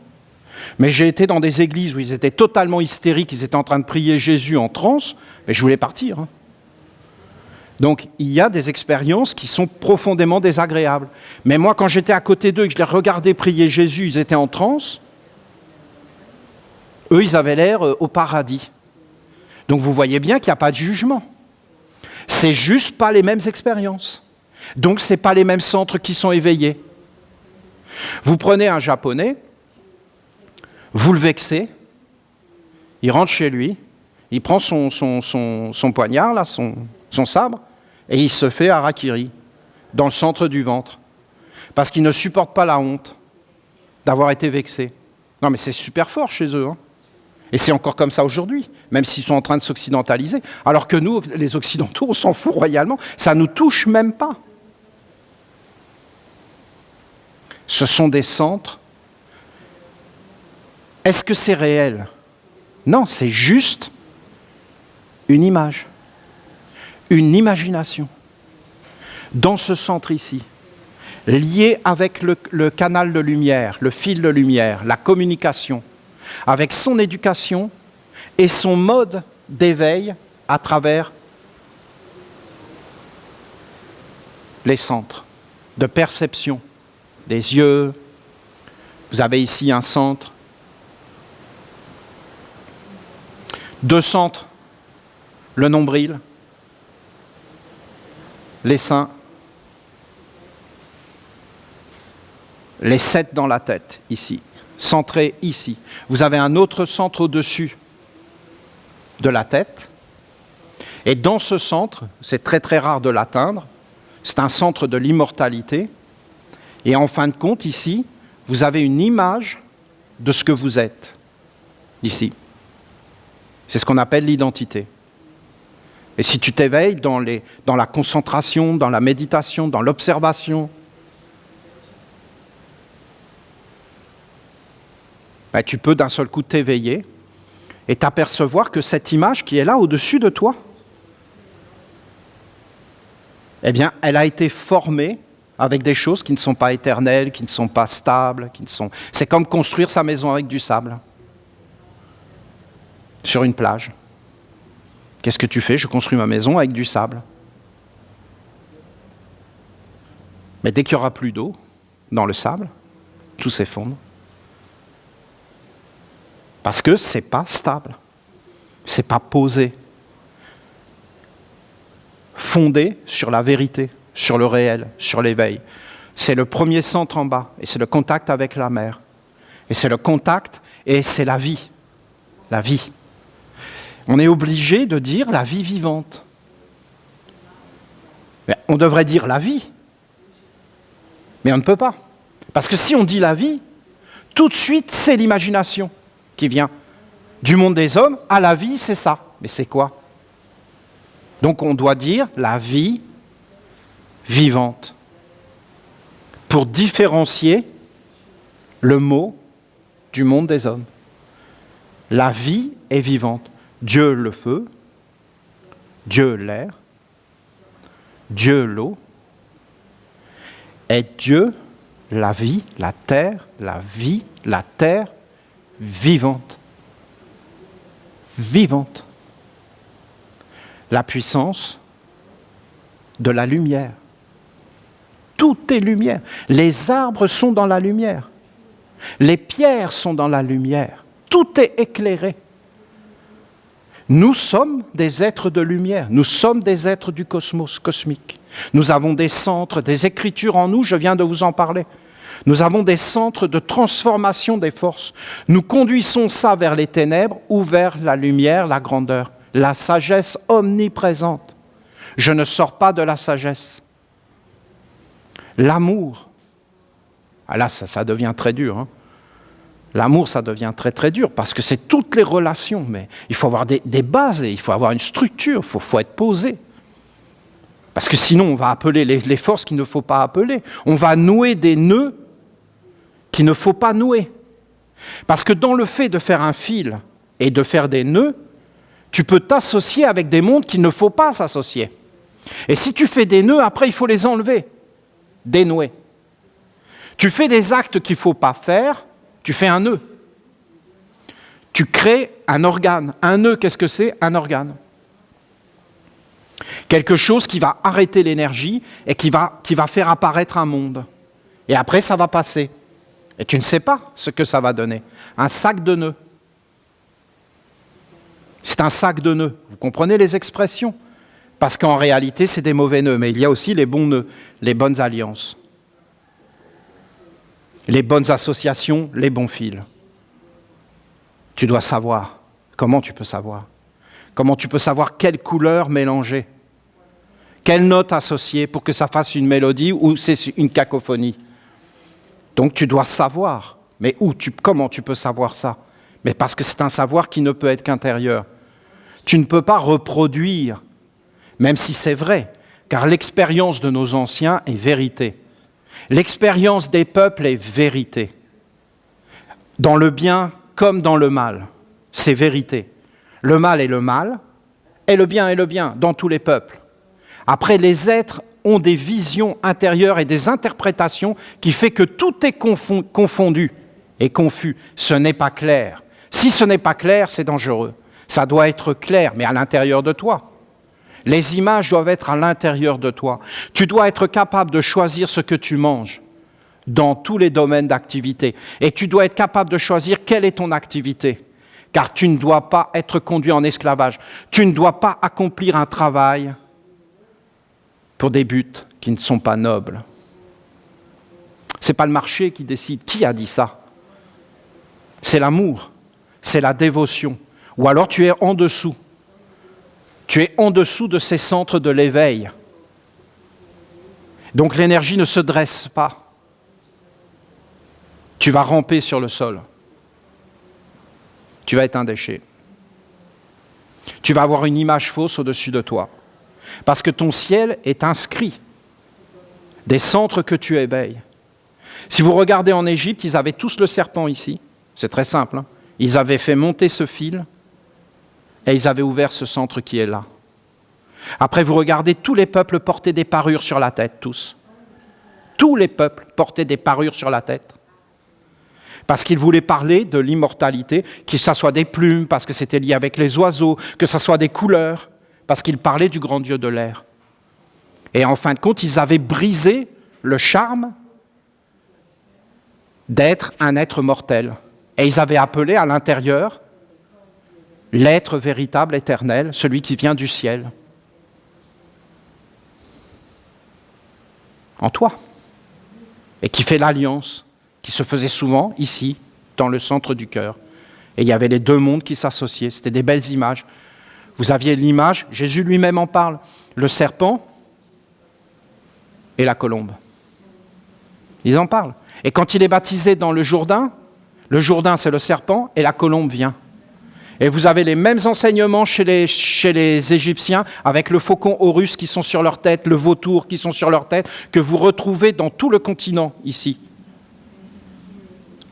Mais j'ai été dans des églises où ils étaient totalement hystériques, ils étaient en train de prier Jésus en transe, mais je voulais partir. Donc il y a des expériences qui sont profondément désagréables. Mais moi, quand j'étais à côté d'eux et que je les regardais prier Jésus, ils étaient en transe, eux, ils avaient l'air au paradis. Donc vous voyez bien qu'il n'y a pas de jugement. C'est juste pas les mêmes expériences. Donc ce n'est pas les mêmes centres qui sont éveillés. Vous prenez un Japonais, vous le vexez, il rentre chez lui, il prend son poignard, là, son sabre, et il se fait harakiri dans le centre du ventre. Parce qu'il ne supporte pas la honte d'avoir été vexé. Non mais c'est super fort chez eux. Et c'est encore comme ça aujourd'hui, même s'ils sont en train de s'occidentaliser. Alors que nous, les Occidentaux, on s'en fout royalement. Ça ne nous touche même pas. Ce sont des centres. Est-ce que c'est réel? Non, c'est juste une image, une imagination. Dans ce centre ici, lié avec le canal de lumière, le fil de lumière, la communication, avec son éducation et son mode d'éveil à travers les centres de perception, des yeux. Vous avez ici un centre. 2 centres, le nombril, les seins, les 7 dans la tête, ici, centrés ici. Vous avez un autre centre au-dessus de la tête. Et dans ce centre, c'est très très rare de l'atteindre, c'est un centre de l'immortalité. Et en fin de compte, ici, vous avez une image de ce que vous êtes, ici. C'est ce qu'on appelle l'identité. Et si tu t'éveilles dans la concentration, dans la méditation, dans l'observation, ben, tu peux d'un seul coup t'éveiller et t'apercevoir que cette image qui est là au-dessus de toi, eh bien, elle a été formée avec des choses qui ne sont pas éternelles, qui ne sont pas stables, C'est comme construire sa maison avec du sable. Sur une plage. Qu'est-ce que tu fais? Je construis ma maison avec du sable. Mais dès qu'il n'y aura plus d'eau dans le sable, tout s'effondre. Parce que ce n'est pas stable. Ce n'est pas posé. Fondé sur la vérité, sur le réel, sur l'éveil. C'est le premier centre en bas. Et c'est le contact avec la mer. Et c'est le contact et c'est la vie. La vie. On est obligé de dire la vie vivante. Mais on devrait dire la vie. Mais on ne peut pas. Parce que si on dit la vie, tout de suite, c'est l'imagination qui vient. Du monde des hommes à la vie, c'est ça. Mais c'est quoi? Donc on doit dire la vie vivante. Pour différencier le mot du monde des hommes. La vie est vivante. Dieu le feu, Dieu l'air, Dieu l'eau, et Dieu la vie, la terre vivante. Vivante. La puissance de la lumière. Tout est lumière. Les arbres sont dans la lumière. Les pierres sont dans la lumière. Tout est éclairé. Nous sommes des êtres de lumière, nous sommes des êtres du cosmos cosmique. Nous avons des centres, des écritures en nous, je viens de vous en parler. Nous avons des centres de transformation des forces. Nous conduisons ça vers les ténèbres ou vers la lumière, la grandeur, la sagesse omniprésente. Je ne sors pas de la sagesse. L'amour, ah là ça devient très dur, L'amour, ça devient très très dur parce que c'est toutes les relations, mais il faut avoir des bases, et il faut avoir une structure, il faut être posé. Parce que sinon, on va appeler les forces qu'il ne faut pas appeler. On va nouer des nœuds qu'il ne faut pas nouer. Parce que dans le fait de faire un fil et de faire des nœuds, tu peux t'associer avec des mondes qu'il ne faut pas s'associer. Et si tu fais des nœuds, après, il faut les enlever, dénouer. Tu fais des actes qu'il ne faut pas faire, tu fais un nœud. Tu crées un organe. Un nœud, qu'est-ce que c'est? Un organe. Quelque chose qui va arrêter l'énergie et qui va faire apparaître un monde. Et après, ça va passer. Et tu ne sais pas ce que ça va donner. Un sac de nœuds. C'est un sac de nœuds. Vous comprenez les expressions? Parce qu'en réalité, c'est des mauvais nœuds. Mais il y a aussi les bons nœuds, les bonnes alliances, les bonnes associations, les bons fils. Tu dois savoir. Comment tu peux savoir? Comment tu peux savoir quelle couleur mélanger? Quelle note associer pour que ça fasse une mélodie ou c'est une cacophonie? Donc tu dois savoir. Mais comment tu peux savoir ça? Mais parce que c'est un savoir qui ne peut être qu'intérieur. Tu ne peux pas reproduire, même si c'est vrai, car l'expérience de nos anciens est vérité. L'expérience des peuples est vérité. Dans le bien comme dans le mal, c'est vérité. Le mal est le mal, et le bien est le bien, dans tous les peuples. Après, les êtres ont des visions intérieures et des interprétations qui fait que tout est confondu et confus. Ce n'est pas clair. Si ce n'est pas clair, c'est dangereux. Ça doit être clair, mais à l'intérieur de toi. Les images doivent être à l'intérieur de toi. Tu dois être capable de choisir ce que tu manges dans tous les domaines d'activité. Et tu dois être capable de choisir quelle est ton activité. Car tu ne dois pas être conduit en esclavage. Tu ne dois pas accomplir un travail pour des buts qui ne sont pas nobles. Ce n'est pas le marché qui décide. Qui a dit ça? C'est l'amour, c'est la dévotion. Ou alors tu es en dessous. Tu es en dessous de ces centres de l'éveil. Donc l'énergie ne se dresse pas. Tu vas ramper sur le sol. Tu vas être un déchet. Tu vas avoir une image fausse au-dessus de toi. Parce que ton ciel est inscrit des centres que tu éveilles. Si vous regardez en Égypte, ils avaient tous le serpent ici. C'est très simple. Hein. Ils avaient fait monter ce fil et ils avaient ouvert ce centre qui est là. Après, vous regardez, tous les peuples portaient des parures sur la tête, tous. Tous les peuples portaient des parures sur la tête. Parce qu'ils voulaient parler de l'immortalité, que ce soit des plumes, parce que c'était lié avec les oiseaux, que ce soit des couleurs, parce qu'ils parlaient du grand Dieu de l'air. Et en fin de compte, ils avaient brisé le charme d'être un être mortel. Et ils avaient appelé à l'intérieur l'être véritable, éternel, celui qui vient du ciel. En toi. Et qui fait l'alliance, qui se faisait souvent ici, dans le centre du cœur. Et il y avait les deux mondes qui s'associaient. C'était des belles images. Vous aviez l'image, Jésus lui-même en parle, le serpent et la colombe. Ils en parlent. Et quand il est baptisé dans le Jourdain c'est le serpent et la colombe vient. Et vous avez les mêmes enseignements chez les Égyptiens avec le faucon Horus qui sont sur leur tête, le vautour qui sont sur leur tête, que vous retrouvez dans tout le continent ici.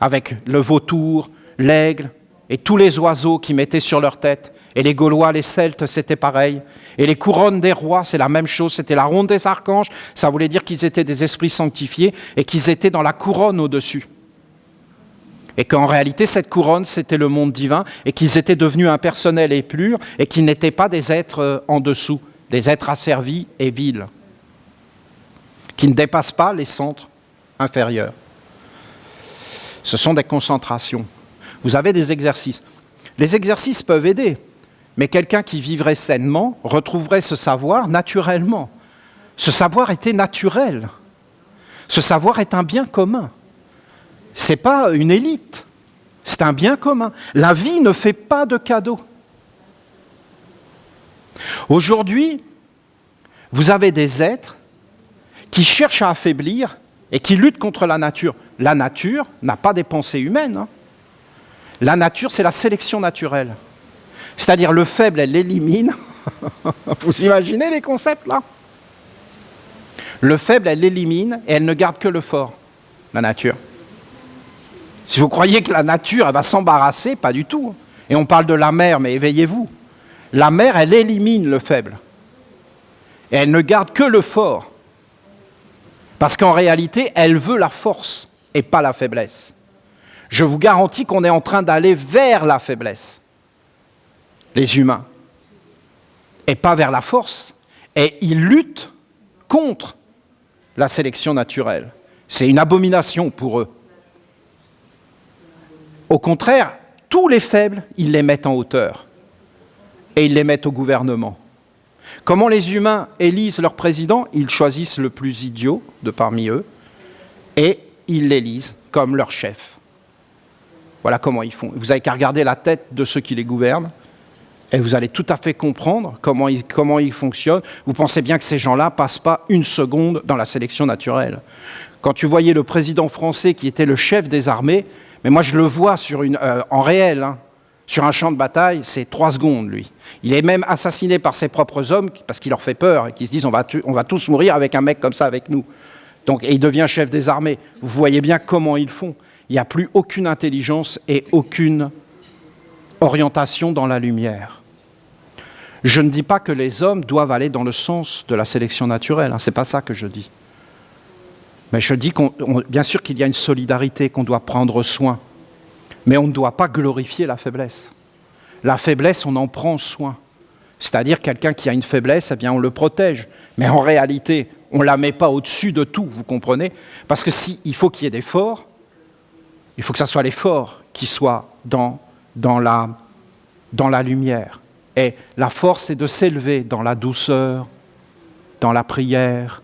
Avec le vautour, l'aigle et tous les oiseaux qui mettaient sur leur tête. Et les Gaulois, les Celtes, c'était pareil. Et les couronnes des rois, c'est la même chose. C'était la ronde des archanges. Ça voulait dire qu'ils étaient des esprits sanctifiés et qu'ils étaient dans la couronne au-dessus. Et qu'en réalité, cette couronne, c'était le monde divin et qu'ils étaient devenus impersonnels et purs et qu'ils n'étaient pas des êtres en dessous, des êtres asservis et vils, qui ne dépassent pas les centres inférieurs. Ce sont des concentrations. Vous avez des exercices. Les exercices peuvent aider, mais quelqu'un qui vivrait sainement retrouverait ce savoir naturellement. Ce savoir était naturel. Ce savoir est un bien commun. Ce n'est pas une élite, c'est un bien commun. La vie ne fait pas de cadeaux. Aujourd'hui, vous avez des êtres qui cherchent à affaiblir et qui luttent contre la nature. La nature n'a pas des pensées humaines. Hein. La nature, c'est la sélection naturelle. C'est-à-dire le faible, elle l'élimine. Vous imaginez les concepts là? Le faible, elle l'élimine et elle ne garde que le fort, la nature. Si vous croyez que la nature, elle va s'embarrasser, pas du tout. Et on parle de la mer, mais éveillez-vous. La mer, elle élimine le faible. Et elle ne garde que le fort. Parce qu'en réalité, elle veut la force et pas la faiblesse. Je vous garantis qu'on est en train d'aller vers la faiblesse, les humains, et pas vers la force. Et ils luttent contre la sélection naturelle. C'est une abomination pour eux. Au contraire, tous les faibles, ils les mettent en hauteur. Et ils les mettent au gouvernement. Comment les humains élisent leur président? Ils choisissent le plus idiot de parmi eux et ils l'élisent comme leur chef. Voilà comment ils font. Vous n'avez qu'à regarder la tête de ceux qui les gouvernent et vous allez tout à fait comprendre comment ils fonctionnent. Vous pensez bien que ces gens-là ne passent pas une seconde dans la sélection naturelle. Quand tu voyais le président français qui était le chef des armées, mais moi je le vois en réel, hein, sur un champ de bataille, c'est 3 secondes, lui. Il est même assassiné par ses propres hommes parce qu'il leur fait peur et qu'ils se disent on va tous mourir avec un mec comme ça avec nous. Donc, et il devient chef des armées. Vous voyez bien comment ils font. Il n'y a plus aucune intelligence et aucune orientation dans la lumière. Je ne dis pas que les hommes doivent aller dans le sens de la sélection naturelle, hein, ce n'est pas ça que je dis. Mais je dis bien sûr qu'il y a une solidarité, qu'on doit prendre soin. Mais on ne doit pas glorifier la faiblesse. La faiblesse, on en prend soin. C'est-à-dire quelqu'un qui a une faiblesse, eh bien on le protège. Mais en réalité, on ne la met pas au-dessus de tout, vous comprenez? Parce que il faut qu'il y ait des forts, il faut que ce soit les forts qui soient dans la lumière. Et la force, c'est de s'élever dans la douceur, dans la prière,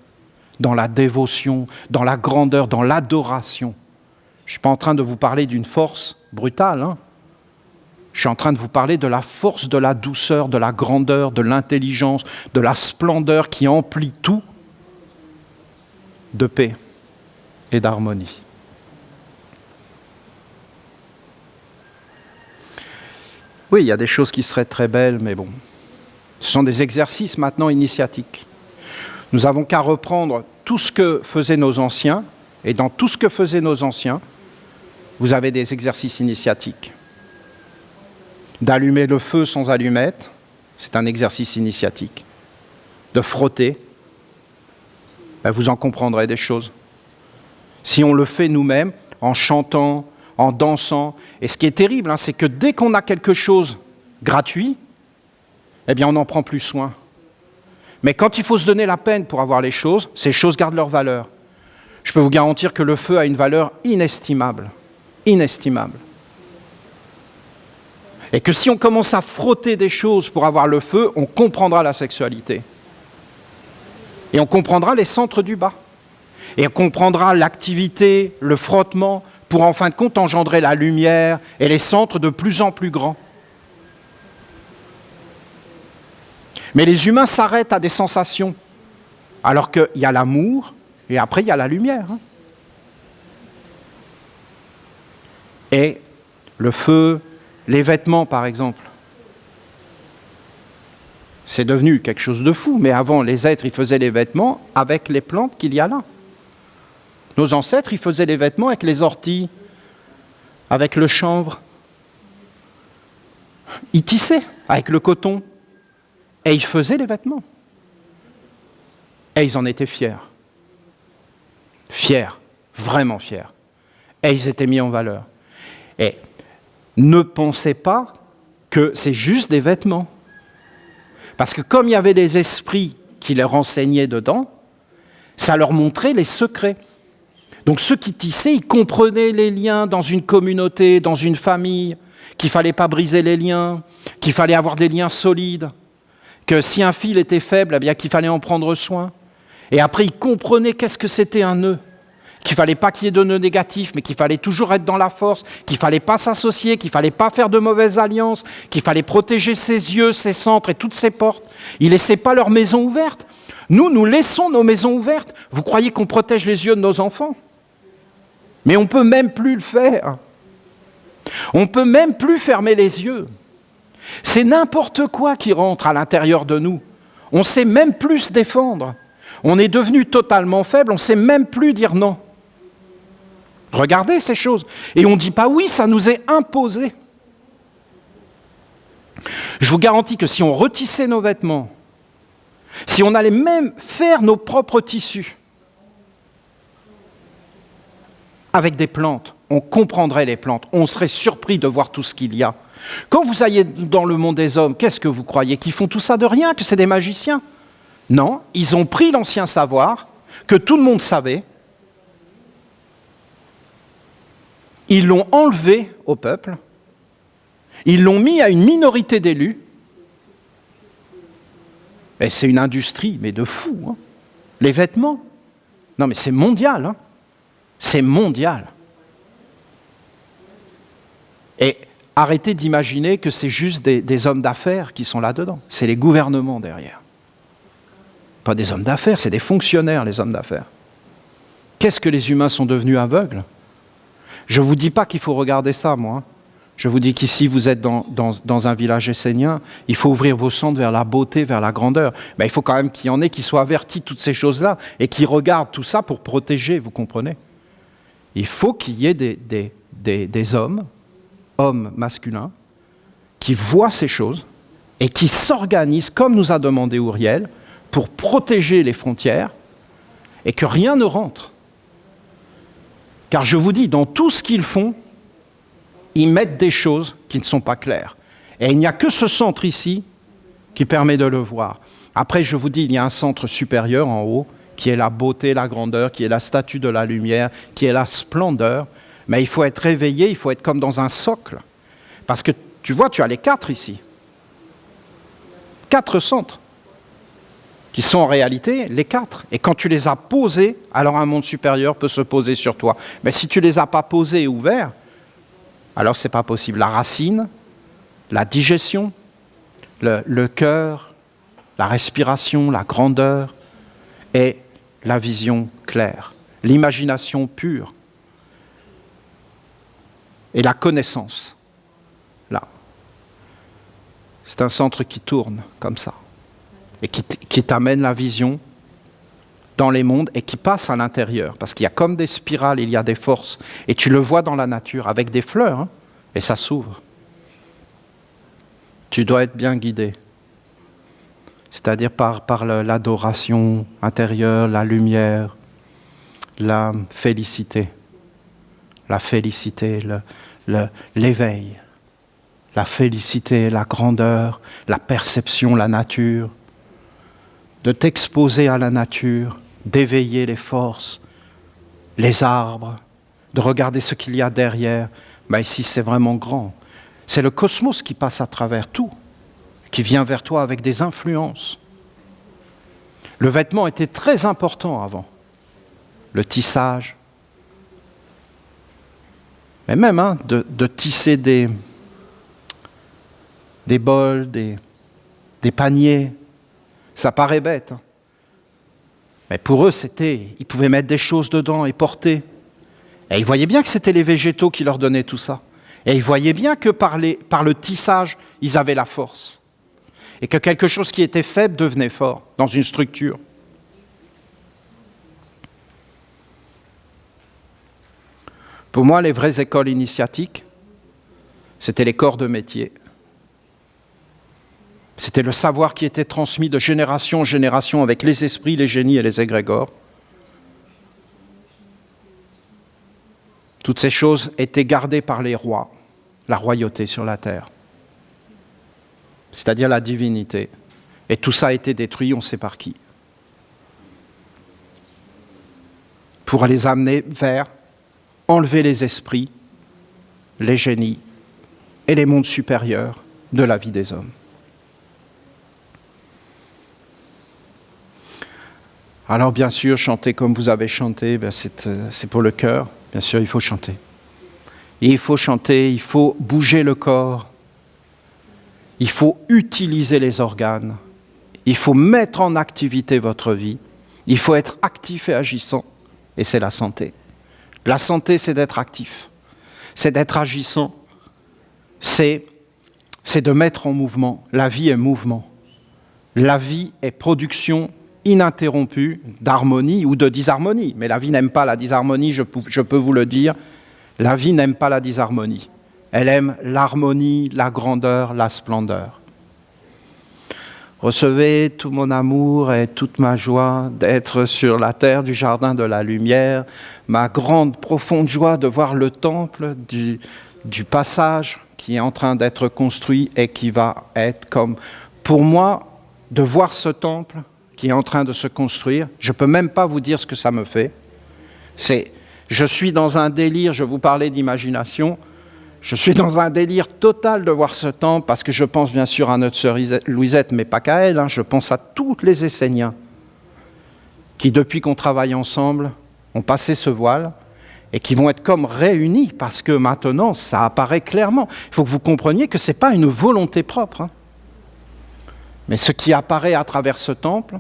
dans la dévotion, dans la grandeur, dans l'adoration. Je ne suis pas en train de vous parler d'une force brutale, hein. Je suis en train de vous parler de la force, de la douceur, de la grandeur, de l'intelligence, de la splendeur qui emplit tout de paix et d'harmonie. Oui, il y a des choses qui seraient très belles, mais bon. Ce sont des exercices maintenant initiatiques. Nous n'avons qu'à reprendre tout ce que faisaient nos anciens, et dans tout ce que faisaient nos anciens, vous avez des exercices initiatiques. D'allumer le feu sans allumette, c'est un exercice initiatique. De frotter, vous en comprendrez des choses. Si on le fait nous-mêmes, en chantant, en dansant, et ce qui est terrible, hein, c'est que dès qu'on a quelque chose gratuit, eh bien on n'en prend plus soin. Mais quand il faut se donner la peine pour avoir les choses, ces choses gardent leur valeur. Je peux vous garantir que le feu a une valeur inestimable. Inestimable. Et que si on commence à frotter des choses pour avoir le feu, on comprendra la sexualité. Et on comprendra les centres du bas. Et on comprendra l'activité, le frottement, pour en fin de compte engendrer la lumière et les centres de plus en plus grands. Mais les humains s'arrêtent à des sensations, alors qu'il y a l'amour et après il y a la lumière. Et le feu, les vêtements par exemple, c'est devenu quelque chose de fou, mais avant les êtres ils faisaient les vêtements avec les plantes qu'il y a là. Nos ancêtres ils faisaient les vêtements avec les orties, avec le chanvre. Ils tissaient avec le coton. Et ils faisaient les vêtements. Et ils en étaient fiers. Fiers, vraiment fiers. Et ils étaient mis en valeur. Et ne pensez pas que c'est juste des vêtements. Parce que comme il y avait des esprits qui les renseignaient dedans, ça leur montrait les secrets. Donc ceux qui tissaient, ils comprenaient les liens dans une communauté, dans une famille, qu'il ne fallait pas briser les liens, qu'il fallait avoir des liens solides, que si un fil était faible, eh bien qu'il fallait en prendre soin. Et après, ils comprenaient qu'est-ce que c'était un nœud, qu'il ne fallait pas qu'il y ait de nœuds négatifs, mais qu'il fallait toujours être dans la force, qu'il ne fallait pas s'associer, qu'il ne fallait pas faire de mauvaises alliances, qu'il fallait protéger ses yeux, ses centres et toutes ses portes. Ils ne laissaient pas leur maison ouverte. Nous laissons nos maisons ouvertes. Vous croyez qu'on protège les yeux de nos enfants? Mais on ne peut même plus le faire. On ne peut même plus fermer les yeux. C'est n'importe quoi qui rentre à l'intérieur de nous. On ne sait même plus se défendre. On est devenu totalement faible, on ne sait même plus dire non. Regardez ces choses. Et on ne dit pas oui, ça nous est imposé. Je vous garantis que si on retissait nos vêtements, si on allait même faire nos propres tissus, avec des plantes, on comprendrait les plantes, on serait surpris de voir tout ce qu'il y a. Quand vous alliez dans le monde des hommes, qu'est-ce que vous croyez? Qu'ils font tout ça de rien, que c'est des magiciens? Non, ils ont pris l'ancien savoir, que tout le monde savait, ils l'ont enlevé au peuple, ils l'ont mis à une minorité d'élus, et c'est une industrie, mais de fou, hein. Les vêtements, non mais c'est mondial, hein. C'est mondial. Et arrêtez d'imaginer que c'est juste des hommes d'affaires qui sont là-dedans, c'est les gouvernements derrière. Pas des hommes d'affaires, c'est des fonctionnaires, les hommes d'affaires. Qu'est-ce que les humains sont devenus aveugles? Je ne vous dis pas qu'il faut regarder ça, moi. Je vous dis qu'ici, vous êtes dans un village essénien, il faut ouvrir vos centres vers la beauté, vers la grandeur. Mais il faut quand même qu'il y en ait qui soient avertis de toutes ces choses-là et qui regardent tout ça pour protéger, vous comprenez? Il faut qu'il y ait des hommes masculins, qui voient ces choses et qui s'organisent, comme nous a demandé Uriel, pour protéger les frontières et que rien ne rentre. Car je vous dis, dans tout ce qu'ils font, ils mettent des choses qui ne sont pas claires. Et il n'y a que ce centre ici qui permet de le voir. Après, je vous dis, il y a un centre supérieur en haut, qui est la beauté, la grandeur, qui est la statue de la lumière, qui est la splendeur. Mais il faut être réveillé, il faut être comme dans un socle. Parce que, tu vois, tu as les 4 ici. 4 centres, qui sont en réalité les 4. Et quand tu les as posés, alors un monde supérieur peut se poser sur toi. Mais si tu ne les as pas posés et ouverts, alors ce n'est pas possible. La racine, la digestion, le cœur, la respiration, la grandeur et la vision claire, l'imagination pure et la connaissance. Là, c'est un centre qui tourne comme ça et qui t'amène la vision dans les mondes et qui passe à l'intérieur. Parce qu'il y a comme des spirales, il y a des forces. Et tu le vois dans la nature, avec des fleurs, hein, et ça s'ouvre. Tu dois être bien guidé. C'est-à-dire par l'adoration intérieure, la lumière, la félicité. La félicité, l'éveil. La félicité, la grandeur, la perception, la nature. De t'exposer à la nature, d'éveiller les forces, les arbres, de regarder ce qu'il y a derrière. Ben ici, c'est vraiment grand. C'est le cosmos qui passe à travers tout, qui vient vers toi avec des influences. Le vêtement était très important avant. Le tissage. Mais même de tisser des bols, des paniers. Ça paraît bête, hein. Mais pour eux, ils pouvaient mettre des choses dedans et porter. Et ils voyaient bien que c'était les végétaux qui leur donnaient tout ça. Et ils voyaient bien que par le tissage, ils avaient la force. Et que quelque chose qui était faible devenait fort dans une structure. Pour moi, les vraies écoles initiatiques, c'était les corps de métier. C'était le savoir qui était transmis de génération en génération avec les esprits, les génies et les égrégores. Toutes ces choses étaient gardées par les rois, la royauté sur la terre, c'est-à-dire la divinité. Et tout ça a été détruit, on sait par qui. Pour les amener vers enlever les esprits, les génies et les mondes supérieurs de la vie des hommes. Alors bien sûr, chanter comme vous avez chanté, c'est pour le cœur. Bien sûr, il faut chanter. Et il faut chanter, il faut bouger le corps. Il faut utiliser les organes. Il faut mettre en activité votre vie. Il faut être actif et agissant. Et c'est la santé. La santé, c'est d'être actif. C'est d'être agissant. C'est de mettre en mouvement. La vie est mouvement. La vie est production ininterrompue d'harmonie ou de disharmonie. Mais la vie n'aime pas la disharmonie, je peux vous le dire. La vie n'aime pas la disharmonie. Elle aime l'harmonie, la grandeur, la splendeur. Recevez tout mon amour et toute ma joie d'être sur la terre du jardin de la lumière, ma grande, profonde joie de voir le temple du passage qui est en train d'être construit et qui va être comme... Pour moi, de voir ce temple qui est en train de se construire, je ne peux même pas vous dire ce que ça me fait. Je suis dans un délire, je vous parlais d'imagination, je suis dans un délire total de voir ce temple parce que je pense bien sûr à notre sœur Louisette, mais pas qu'à elle, je pense à tous les Esséniens qui, depuis qu'on travaille ensemble, ont passé ce voile et qui vont être comme réunis parce que maintenant, ça apparaît clairement. Il faut que vous compreniez que ce n'est pas une volonté propre. Mais ce qui apparaît à travers ce temple,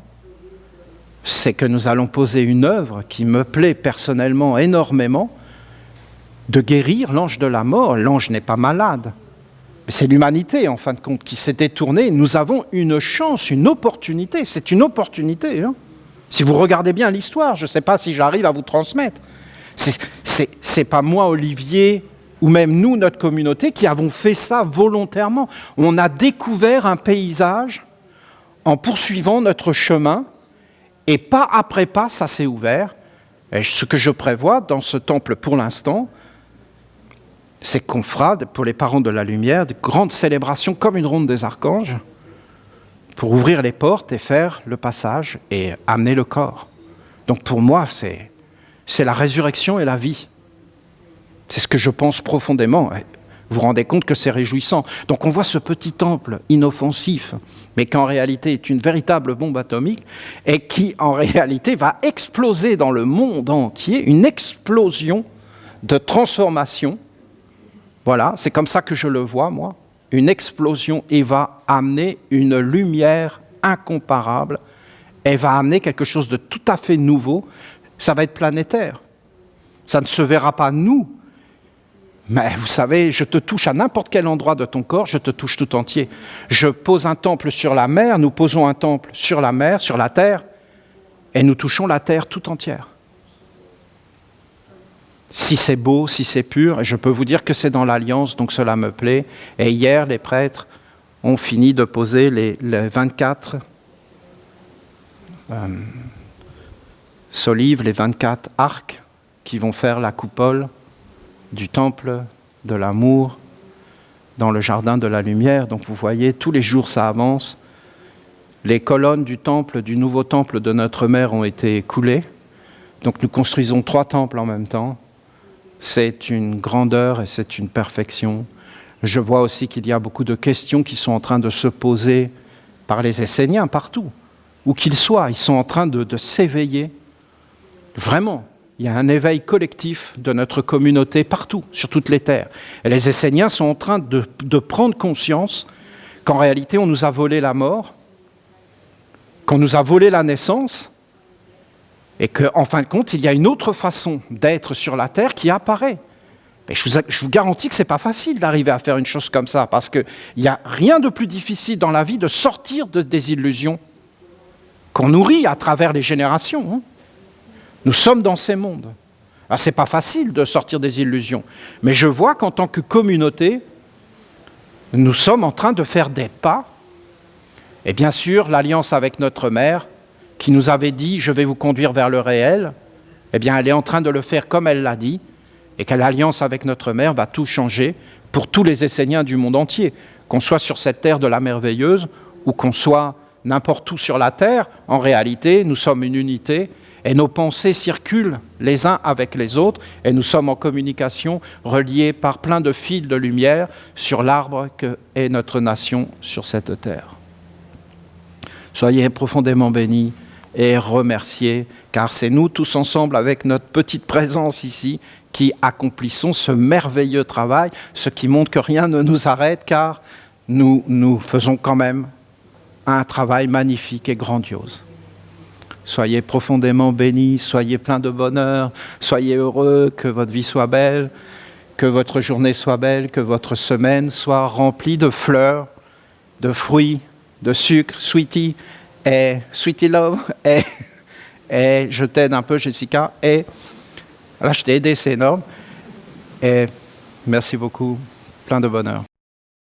c'est que nous allons poser une œuvre qui me plaît personnellement énormément, de guérir l'ange de la mort. L'ange n'est pas malade, mais c'est l'humanité, en fin de compte, qui s'est détournée. Nous avons une chance, une opportunité. C'est une opportunité. Si vous regardez bien l'histoire, je ne sais pas si j'arrive à vous transmettre. C'est pas moi, Olivier, ou même nous, notre communauté, qui avons fait ça volontairement. On a découvert un paysage en poursuivant notre chemin, et pas après pas, ça s'est ouvert. Et ce que je prévois dans ce temple pour l'instant, c'est qu'on fera, pour les parents de la lumière, de grandes célébrations comme une ronde des archanges pour ouvrir les portes et faire le passage et amener le corps. Donc pour moi, c'est la résurrection et la vie. C'est ce que je pense profondément. Vous vous rendez compte que c'est réjouissant. Donc on voit ce petit temple inoffensif, mais qui en réalité est une véritable bombe atomique et qui en réalité va exploser dans le monde entier, une explosion de transformation. Voilà, c'est comme ça que je le vois, moi. Une explosion et va amener une lumière incomparable. Elle va amener quelque chose de tout à fait nouveau. Ça va être planétaire. Ça ne se verra pas nous. Mais vous savez, je te touche à n'importe quel endroit de ton corps, je te touche tout entier. Je pose un temple sur la mer, nous posons un temple sur la mer, sur la terre, et nous touchons la terre tout entière. Si c'est beau, si c'est pur, et je peux vous dire que c'est dans l'Alliance, donc cela me plaît. Et hier, les prêtres ont fini de poser les 24 solives, les 24 arcs qui vont faire la coupole du temple de l'amour dans le jardin de la lumière. Donc vous voyez, tous les jours ça avance. Les colonnes du temple, du nouveau temple de notre mère ont été coulées. Donc nous construisons 3 temples en même temps. C'est une grandeur et c'est une perfection. Je vois aussi qu'il y a beaucoup de questions qui sont en train de se poser par les Esséniens partout, où qu'ils soient. Ils sont en train de s'éveiller. Vraiment, il y a un éveil collectif de notre communauté partout, sur toutes les terres. Et les Esséniens sont en train de prendre conscience qu'en réalité, on nous a volé la mort, qu'on nous a volé la naissance, et qu'en fin de compte, il y a une autre façon d'être sur la terre qui apparaît. Mais je vous garantis que ce n'est pas facile d'arriver à faire une chose comme ça, parce qu'il n'y a rien de plus difficile dans la vie de sortir des illusions qu'on nourrit à travers les générations. Nous sommes dans ces mondes. Alors, ce n'est pas facile de sortir des illusions, mais je vois qu'en tant que communauté, nous sommes en train de faire des pas. Et bien sûr, l'alliance avec notre mère, qui nous avait dit « je vais vous conduire vers le réel », eh bien, elle est en train de le faire comme elle l'a dit, et que l'alliance avec notre mère va tout changer pour tous les Esséniens du monde entier, qu'on soit sur cette terre de la merveilleuse ou qu'on soit n'importe où sur la terre. En réalité, nous sommes une unité et nos pensées circulent les uns avec les autres et nous sommes en communication, reliés par plein de fils de lumière sur l'arbre que est notre nation sur cette terre. Soyez profondément bénis et remerciés, car c'est nous tous ensemble, avec notre petite présence ici, qui accomplissons ce merveilleux travail, ce qui montre que rien ne nous arrête, car nous faisons quand même un travail magnifique et grandiose. Soyez profondément bénis, soyez pleins de bonheur, soyez heureux, que votre vie soit belle, que votre journée soit belle, que votre semaine soit remplie de fleurs, de fruits, de sucre, sweetie love, et je t'aide un peu, Jessica, et là je t'ai aidé, c'est énorme, et merci beaucoup, plein de bonheur.